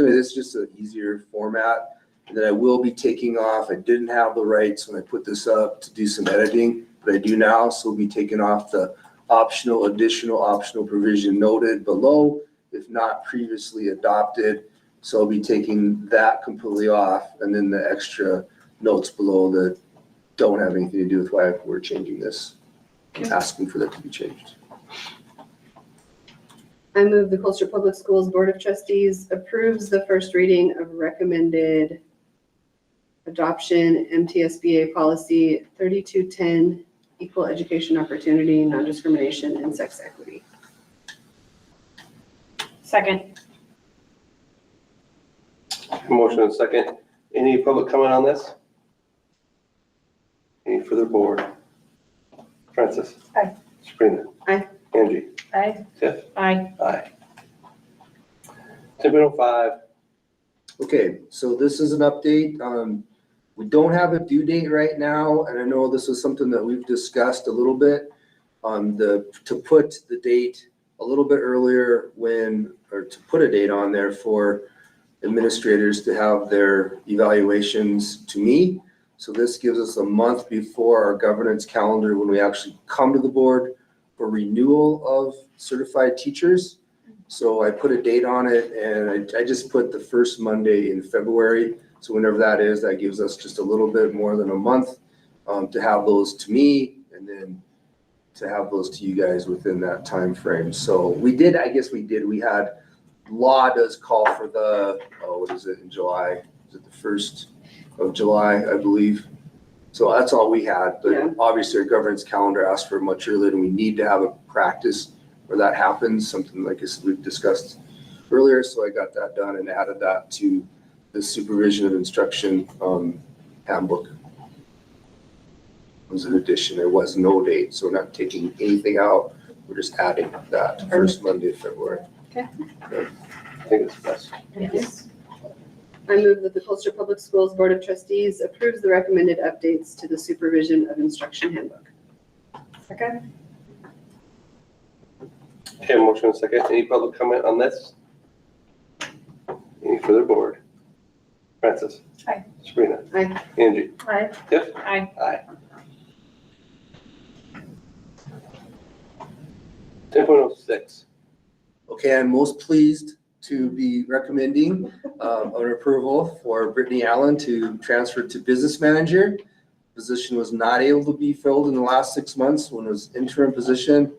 it's just an easier format. And then I will be taking off, I didn't have the rights when I put this up to do some editing, but I do now. So we'll be taking off the additional optional provision noted below, if not previously adopted. So I'll be taking that completely off, and then the extra notes below that don't have anything to do with why we're changing this, asking for that to be changed. I move the Colstrip Public Schools Board of Trustees approves the first reading of recommended adoption MTSBA policy 3210, equal education opportunity, non-discrimination, and sex equity. Second. Motion and second. Any public comment on this? Any further board? Francis? Aye. Sabrina? Aye. Angie? Aye. Tiff? Aye. Aye. 10.05. Okay, so this is an update. We don't have a due date right now, and I know this is something that we've discussed a little bit on to put the date a little bit earlier to put a date on there for administrators to have their evaluations to me. So this gives us a month before our governance calendar when we actually come to the board for renewal of certified teachers. So I put a date on it, and I just put the first Monday in February. So whenever that is, that gives us just a little bit more than a month to have those to me, and then to have those to you guys within that time frame. So we had law does call for what is it in July? Is it the 1st of July, I believe? So that's all we had, but Yeah. obviously our governance calendar asked for much earlier, and we need to have a practice where that happens, something like we've discussed earlier. So I got that done and added that to the supervision of instruction handbook. It was an addition. There was no date, so we're not taking anything out. We're just adding that first Monday of February. I think it's best. Yes. I move that the Colstrip Public Schools Board of Trustees approves the recommended updates to the supervision of instruction handbook. Second. Okay, motion and second. Any public comment on this? Any further board? Francis? Aye. Sabrina? Aye. Angie? Aye. Tiff? Aye. Aye. 10.06. Okay, I'm most pleased to be recommending an approval for Brittany Allen to transfer to business manager. Position was not able to be filled in the last 6 months when it was interim position,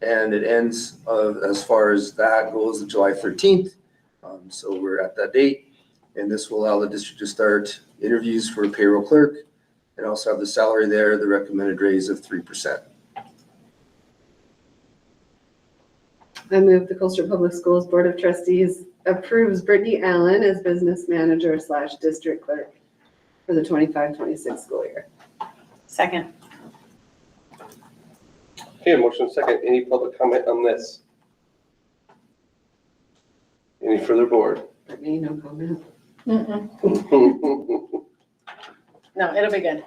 and it ends as far as that goes July 13th. So we're at that date, and this will allow the district to start interviews for a payroll clerk and also have the salary there, the recommended raise of 3%. I move the Colstrip Public Schools Board of Trustees approves Brittany Allen as business manager / district clerk for the 25-26 school year. Second. Okay, motion second. Any public comment on this? Any further board? For me, no comment. Mm-mm. No, it'll be good.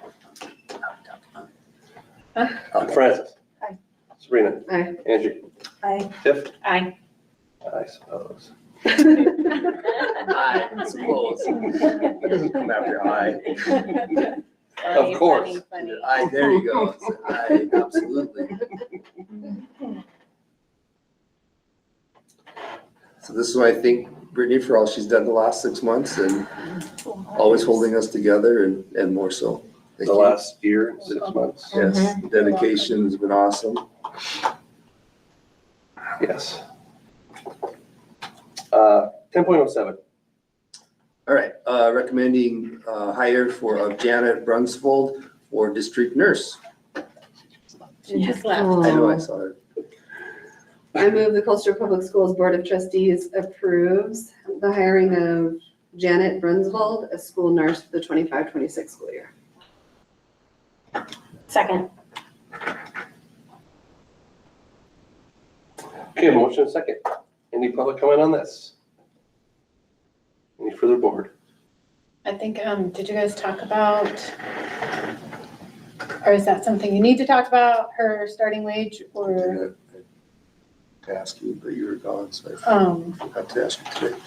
Francis? Aye. Sabrina? Aye. Angie? Aye. Tiff? Aye. I suppose. Aye, suppose. That doesn't come after aye. Of course. Funny. Aye, there you go. Aye, absolutely. So this is why I think Brittany, for all she's done the last 6 months and always holding us together and more so. Thank The you. last year, and 6 months. Yes, dedication has been awesome. Yes. 10.07. All right, recommending hire of Janet Brunsvold for district nurse. She just left. I know, I saw her. I move the Colstrip Public Schools Board of Trustees approves the hiring of Janet Brunsvold as school nurse for the 25-26 school year. Second. Okay, motion second. Any public comment on this? Any further board? I think, did you guys talk about, or is that something you need to talk about, her starting wage or, To ask you, but you were gone, so I forgot to ask you today.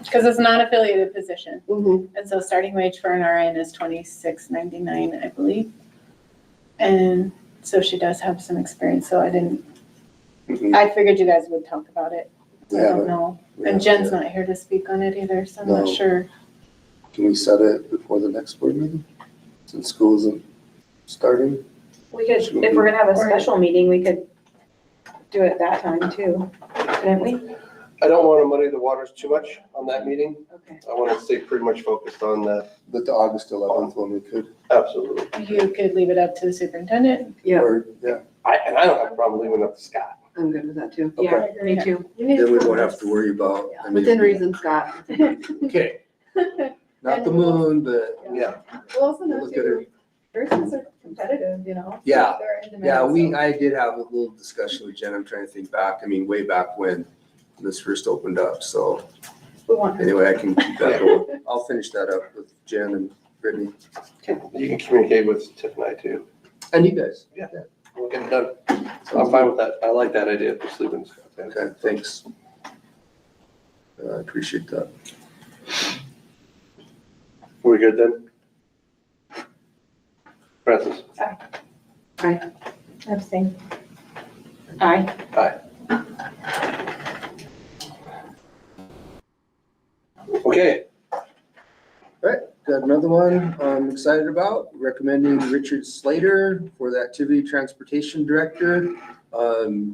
because it's not affiliated position. Mm-hmm. And so starting wage for an RN is $26.99, I believe. And so she does have some experience, so I figured you guys would talk about it. I don't know. And Jen's not here to speak on it either, so I'm not No. sure. Can we set it before the next board meeting? Since school isn't starting? We could, if we're gonna have a special meeting, we could do it that time too, couldn't we? I don't want to muddy the waters too much on that meeting. Okay. I want to stay pretty much focused on the, But the August 11th one we could. absolutely. You could leave it up to the superintendent. Yeah, Or, yeah, And I don't have a problem leaving it up to Scott. I'm good with that too. Yeah, me too. then we won't have to worry about. I mean, Within reason, Scott. Okay. Not the moon, but Yeah. Well, also not look at her. to, nurses are competitive, you know? Yeah. They're in demand, Yeah, so- I did have a little discussion with Jen. I'm trying to think back. I mean, way back when this first opened up. So We want, anyway, I can keep that going. I'll finish that up with Jen and Brittany. You can communicate with Tiff and I too. And you guys. We'll get it done. So I'm fine with that. I like that idea for sleeping. Okay, thanks. I appreciate that. We're good then? Francis? Abstain. aye. Okay. Got another one I'm excited about, recommending Richard Slater for the Activity Transportation Director.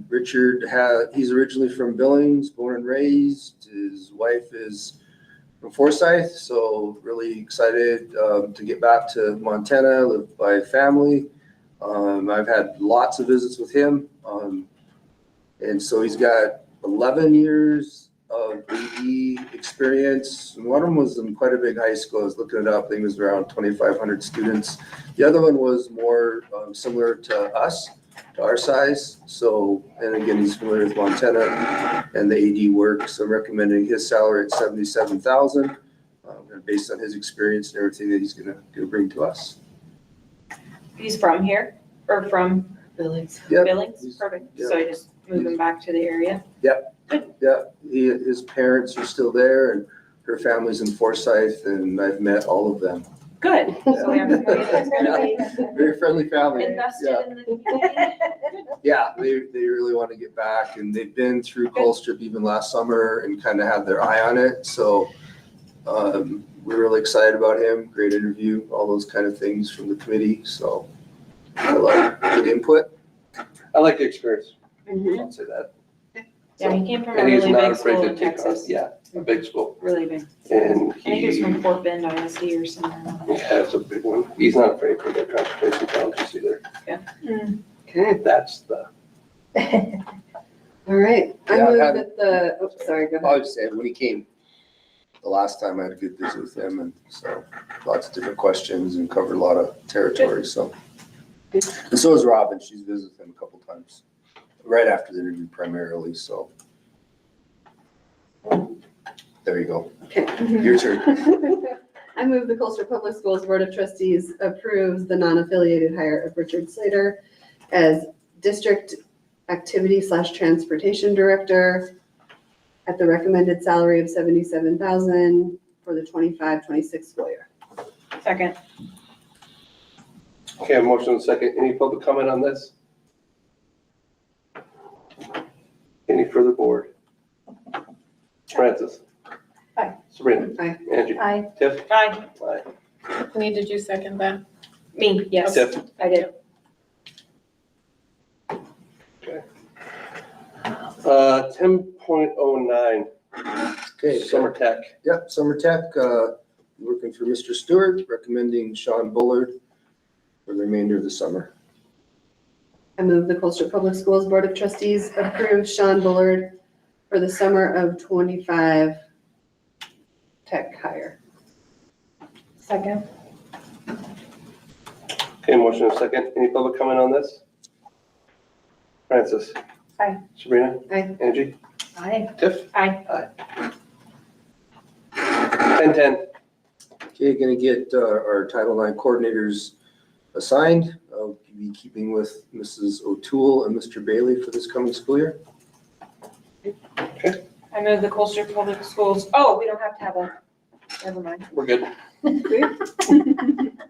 Richard he's originally from Billings, born and raised. His wife is from Forsyth, so really excited to get back to Montana, live by family. I've had lots of visits with him. And so he's got 11 years of AD experience. And one of them was in quite a big high school. I was looking it up. I think it was around 2,500 students. The other one was more similar to us, to our size. So, and again, he's familiar with Montana and the AD work. So I'm recommending his salary at $77,000, based on his experience and everything that he's gonna bring to us. He's from here, or from Billings. Yep. Billings? Perfect. So I just move him back to the area. Yeah, his parents are still there and her family's in Forsyth and I've met all of them. Good. So we have somebody that's gonna be Very friendly family. invested in the community. Yeah, they really want to get back and they've been through Colstrip even last summer and kind of had their eye on it. So we're really excited about him. Great interview, all those kind of things from the committee. So I like good input. I like the experience. Mhm. I'll say that. Yeah, he came from a And he's really not big afraid school to in take on, Texas. yeah, a big school. Really big. And I think he was he from Fort Bend, ISD or somewhere. has a big one. He's not afraid for the transportation challenges either. Okay, That's the, all right. I Yeah, I've move had- that the, oh, sorry, go I ahead. would say when he came the last time, I had a good visit with him and so lots of different questions and covered a lot of territory. So And so is Robin. She's visited him a couple times, right after the interview primarily, so. There you go. Okay. Your turn. I move the Colstrip Public Schools Board of Trustees approves the non-affiliated hire of Richard Slater as District Activity / Transportation Director at the recommended salary of $77,000 for the 25-26 school year. Second. Okay, a motion and a second. Any public comment on this? Any further board? Francis? Aye. Sabrina? Aye. Angie? Aye. Tiff? Aye. Aye. Did you second that? Me, yes. Tiff? I did. 10.09, Okay, summer tech. Yep, Summer Tech, working for Mr. Stewart, recommending Sean Bullard for the remainder of the summer. I move the Colstrip Public Schools Board of Trustees approve Sean Bullard for the summer of 25 tech hire. Second. Okay, motion and a second. Any public comment on this? Francis? Aye. Sabrina? Aye. Angie? Aye. Tiff? Aye. 10:10. Okay, gonna get our Title IX coordinators assigned. I'll be keeping with Mrs. O'Toole and Mr. Bailey for this coming school year. I move the Colstrip Public Schools, oh, we don't have to have a, never mind. We're good.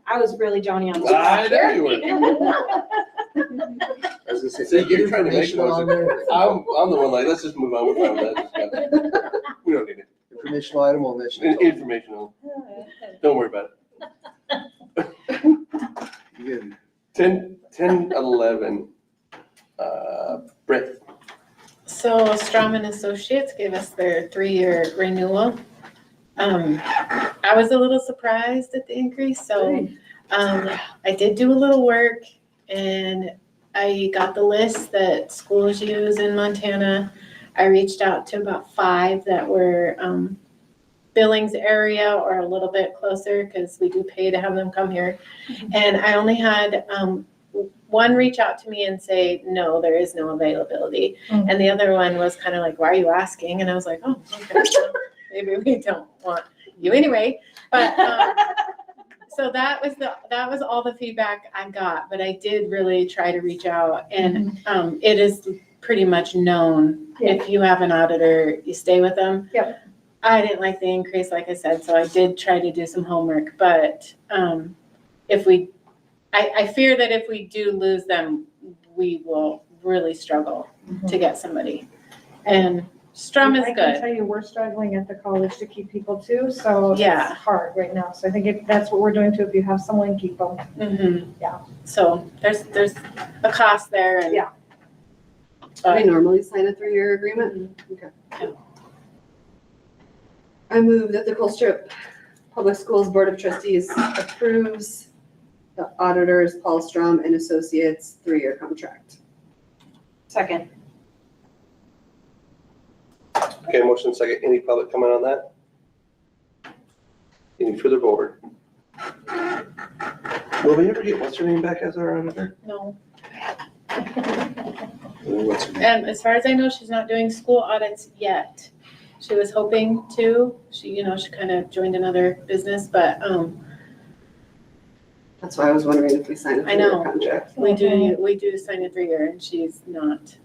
I was really Johnny on the I spot. know you were. I was gonna say, See, you're trying to make information on motion. there. I'm the one like, let's just move on. We're fine with that. We don't need it. Informational item on this. Informational. Don't worry about Good. it. 10:11. Brett. So Strom and Associates gave us their 3-year renewal. I was a little surprised at the increase, so I did do a little work and I got the list that schools use in Montana. I reached out to about 5 that were Billings area or a little bit closer because we do pay to have them come here. And I only had one reach out to me and say, no, there is no availability. And the other one was kind of like, why are you asking? And I was like, oh, okay, so maybe we don't want you anyway. But so that was all the feedback I got. But I did really try to reach out, and it is pretty much known. Yeah. If you have an auditor, you stay with them. Yep. I didn't like the increase, like I said, so I did try to do some homework. But I fear that if we do lose them, we will really struggle to get somebody. And Strum is I can good. tell you, we're struggling at the college to keep people too, so Yeah. it's hard right now. So I think that's what we're doing too. If you have someone, keep them. Mm-hmm. Yeah. So there's a cost there, and Yeah. Do we normally sign a 3-year agreement? Okay. I move that the Colstrip Public Schools Board of Trustees approves the auditors Paul Strom and Associates 3-year contract. Second. Okay, motion and second. Any public comment on that? Any further board? Will we ever get what's her name back as our auditor? No. What's her name? And as far as I know, she's not doing school audits yet. She was hoping to. She kind of joined another business, but That's why I was wondering if we signed a I know. 3-year contract. we do sign a 3-year, and she's not.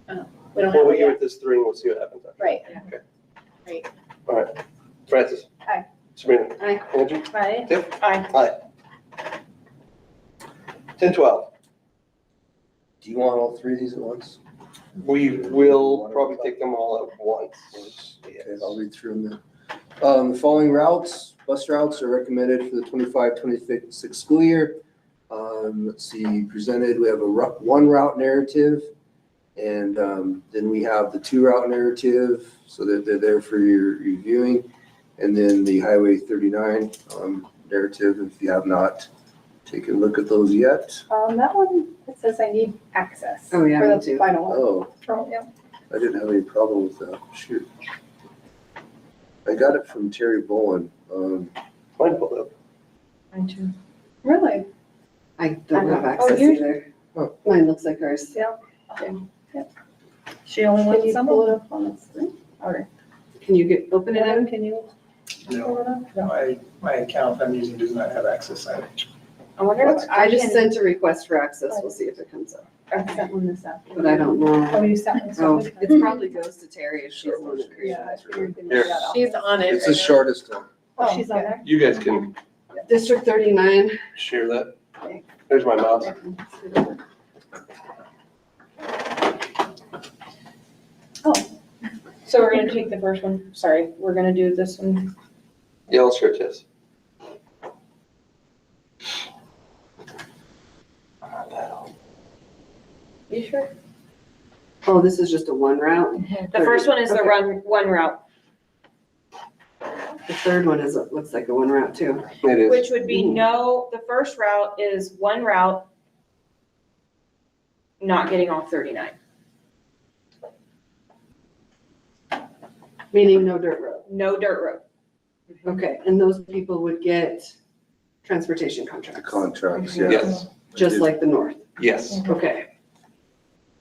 We don't Well, have we it give yet. it this 3 and we'll see what happens. Right. Okay. Right. All right. Francis. Aye. Sabrina. Aye. Angie. Right. Tiff. Aye. 10:12. Do you want all 3 of these at once? We will probably take them all at once. Okay, I'll read through them then. The following bus routes are recommended for the 25-26 school year. Let's see, presented, we have a 1 route narrative, and then we have the 2 route narrative, so that they're there for your reviewing. And then the Highway 39 narrative, if you have not taken a look at those yet. That one, it says I need access. Oh, yeah, For me the too. final one. Oh, Oh, yeah. I didn't have any problem with that, shoot. I got it from Terry Bowen. Mine pulled up. Mine too. Really? I don't have access yours- either. Oh. Mine looks like ours. She only Can wants you some pull of it up on the screen? Okay. Can you open it them. up? Can you pull No, it up? no, my account I'm using does not have access either. I wonder if I just can- sent a request for access. We'll see if it comes up. I sent one this afternoon. But I don't Oh, know. you sent one? Oh, so- it probably goes to Terry if she's the one that created Yeah, I it. figured we Here. got off. She's on it. It's the shortest one. Oh, she's on there? You guys can District 39. share that. There's my mouse. So we're gonna take the first one, sorry, we're gonna do this one. Yeah, I'll share this. You sure? Oh, this is just a one route. The first one is the Okay. one route, The third one looks like a one route too. It is. which would be the first route is one route, not getting off 39. Meaning no dirt road. No dirt road. Okay, and those people would get transportation The contracts, contracts, yeah. Yes, just like the north. yes. Okay.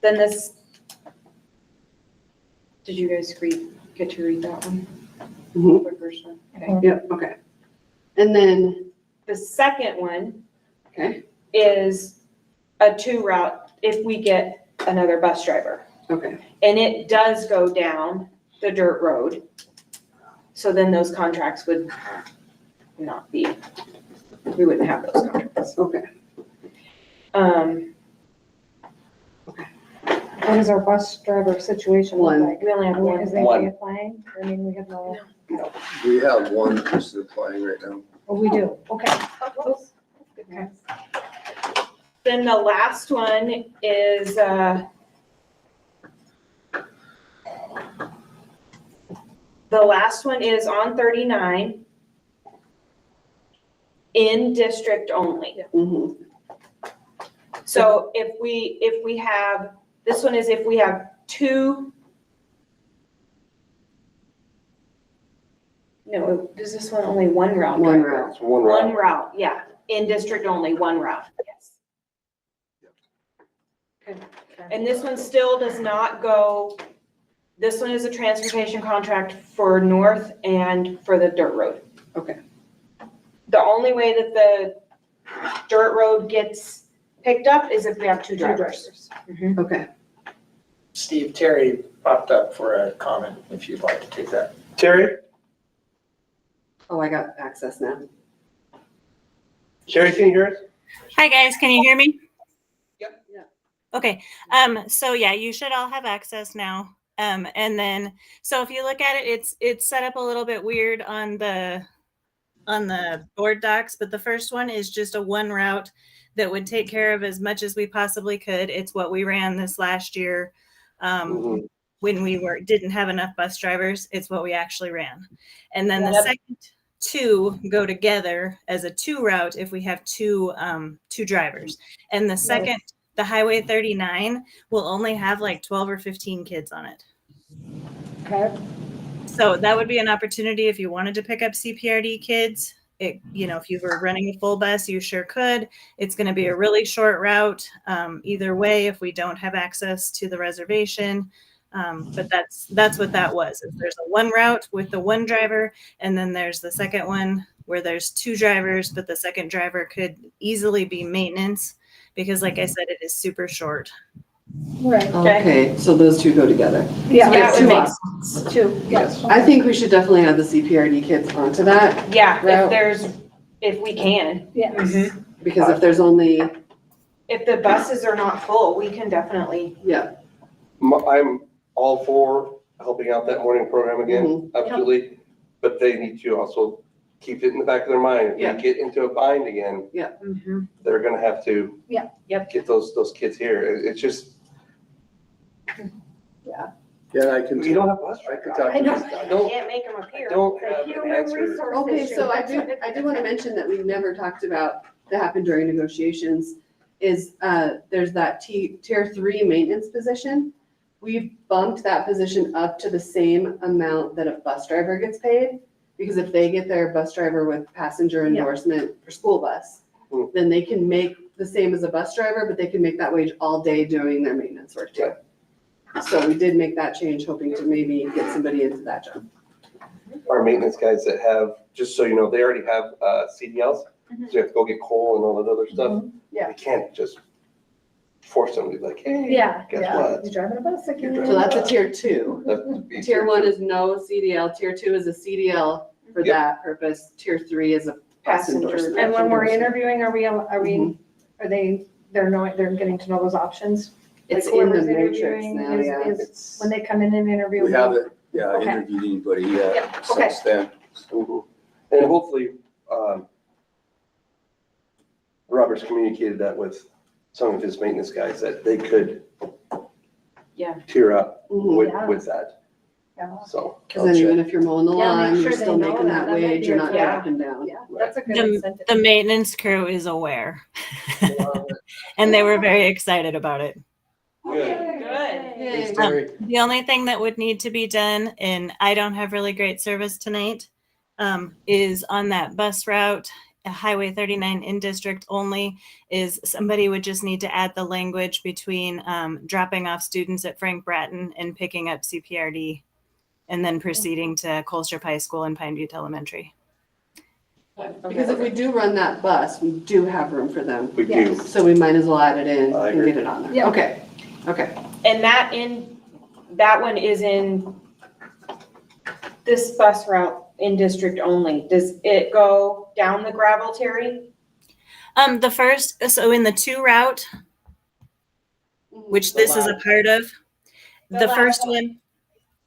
Then this. Did you guys get to read that one? Mhm. The first one? Okay. Yep, okay. And then, The second one okay, is a two route if we get another bus driver. okay, And it does go down the dirt road. So then those contracts would not be, we wouldn't have those contracts. okay. What is our bus driver situation look One. like? We only have one. Is anybody One. applying? I mean, we have no, We have one person applying right now. oh, we do, okay. Okay. Then the last one is, on 39 in district only. Mhm. So if we have, this one is if we have two. No, does this one only one route? One route. It's one route. One route, yeah, in district only, one route, yes. And this one still does not go, this one is a transportation contract for north and for the dirt road. Okay. The only way that the dirt road gets picked up is if we have two drivers. Okay. Steve, Terry popped up for a comment, if you'd like to take that. Terry? Oh, I got access now. Terry, can you hear us? Hi, guys. Can you hear me? Yep. Yeah. Okay. So yeah, you should all have access now. And then, so if you look at it, it's set up a little bit weird on the board docs, but the first one is just a one route that would take care of as much as we possibly could. It's what we ran this last year. Mhm. When we didn't have enough bus drivers, it's what we actually ran. And then the Yep. second two go together as a two route if we have two drivers. And the second, the Highway 39 will only have like 12 or 15 kids on it. Okay. So that would be an opportunity if you wanted to pick up CPRD kids. If you were running a full bus, you sure could. It's going to be a really short route. Either way, if we don't have access to the reservation. But that's what that was. There's a one route with the one driver, and then there's the second one where there's two drivers, but the second driver could easily be maintenance because, like I said, it is super short. Right. Okay, so those two go together. Yeah, That would two make options. two, yes. I think we should definitely have the CPRD kids onto that, Yeah, Route. if we can. Yes. because if there's only, If the buses are not full, we can definitely, yeah, I'm all for helping out that morning program again, absolutely. But they need to also keep it in the back of their mind. If Yeah. we get into a bind again, they're gonna have to. Yeah. Yep. Get those kids here. It's just, Yeah, I can. you don't have bus I can drivers. talk I to know, this guy. you Don't- can't make them appear. Don't have an answer. okay, so I do want to mention that we never talked about, that happened during negotiations, is, there's that tier 3 maintenance position. We've bumped that position up to the same amount that a bus driver gets paid, because if they get their bus driver with passenger endorsement for school bus, Hmm. then they can make the same as a bus driver, but they can make that wage all day doing their maintenance work too. So we did make that change, hoping to maybe get somebody into that job. Our maintenance guys that have, just so you know, they already have CDLs, so you have to go get coal and all that other stuff. Yeah. We can't just force them to be like, hey, Yeah, guess yeah. what? You driving a bus? I can. So that's a tier 2. That would be Tier 1 is no CDL, tier 2 is a CDL for Yep. that purpose, tier 3 is a bus Passenger. endorsement. And when we're interviewing, are Mhm. they're getting to know those options? It's Like in the whoever's matrix interviewing now, is- yeah. is- When they come in and interview? We haven't, Okay. interviewed anybody Yep, yet okay. since then. Mhm. And hopefully, Robert's communicated that with some of his maintenance guys, that they could Yeah. tier up Mhm. with that, Yeah. so. Cause then even if you're mowing the Yeah, make lawn, sure you're they still know making that that. That might wage, be you're a- not yeah. dropping down. Yeah, that's a good The, incentive. the maintenance crew is aware. And they were very excited about it. Good. Yay. Terry. The only thing that would need to be done, and I don't have really great service tonight, is on that bus route, Highway 39 in district only, is somebody would just need to add the language between dropping off students at Frank Bratton and picking up CPRD, and then proceeding to Colstrip High School and Pine Butte Elementary. Because if we do run that bus, we do have room for them. We do. So we might as well add it in I and agree. get it on there. Yeah. Okay, okay. And that one is in this bus route in district only. Does it go down the gravel, Terry? The first, so in the 2 route, which The this is a last- part of, The the last first one.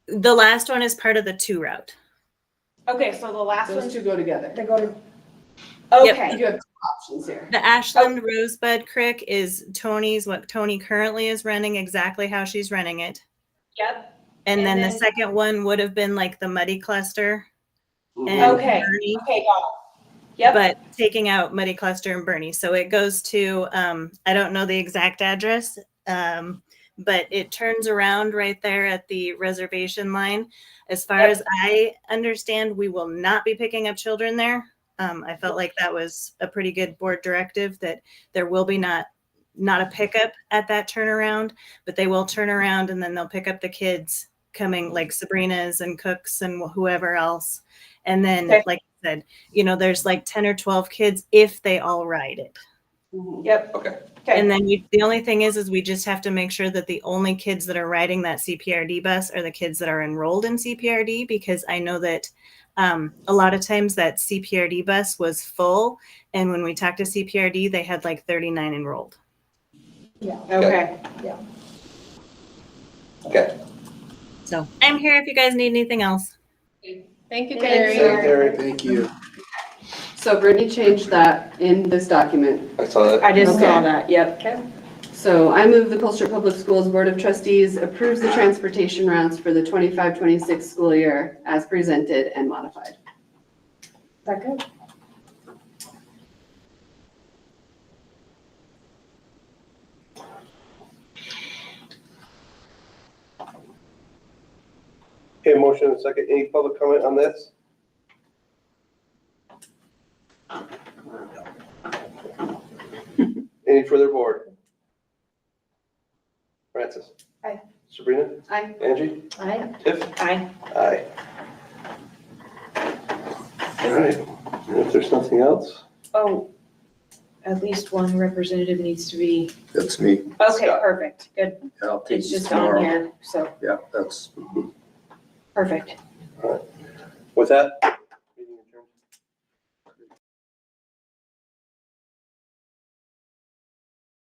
one, the last one is part of the 2 route. Okay, so the last Those one, two go together. They go to, okay, You have 2 options here. The Ashland Rosebud Creek is Tony's, what Tony currently is running, exactly how she's running it. yep, And And then the then- second one would have been like the Muddy Cluster Mhm. and Okay. Bernie, okay, got it. Yep, but taking out Muddy Cluster and Bernie. So it goes to, I don't know the exact address, but it turns around right there at the reservation line. As far Yep. as I understand, we will not be picking up children there. I felt like that was a pretty good board directive, that there will be not a pickup at that turnaround, but they will turn around and then they'll pick up the kids coming, like Sabrina's and Cook's and whoever else. And then, Okay. like I said, there's like 10 or 12 kids if they all ride it. Mhm. yep, Okay. okay. And then the only thing is we just have to make sure that the only kids that are riding that CPRD bus are the kids that are enrolled in CPRD, because I know that a lot of times that CPRD bus was full. And when we talked to CPRD, they had like 39 enrolled. Okay, Okay. So I'm here if you guys need anything else. thank you, Thank Terry. you. Terry, Thank you. So Brittany changed that in this document. I saw that. I just saw Okay. that, yep. So I move the Colstrip Public Schools Board of Trustees approves the transportation routes for the 25-26 school year as presented and modified. Second. Okay, motion and second. Any public comment on this? Any further board? Francis? Aye. Sabrina? Aye. Angie? Aye. Tiff? Aye. Aye. All right, and if there's nothing else, Oh, at least one representative needs to be, That's me. okay, Scott. perfect, good. Yeah, I'll take It's you just on tomorrow. here, so, Yeah, that's, perfect. with that,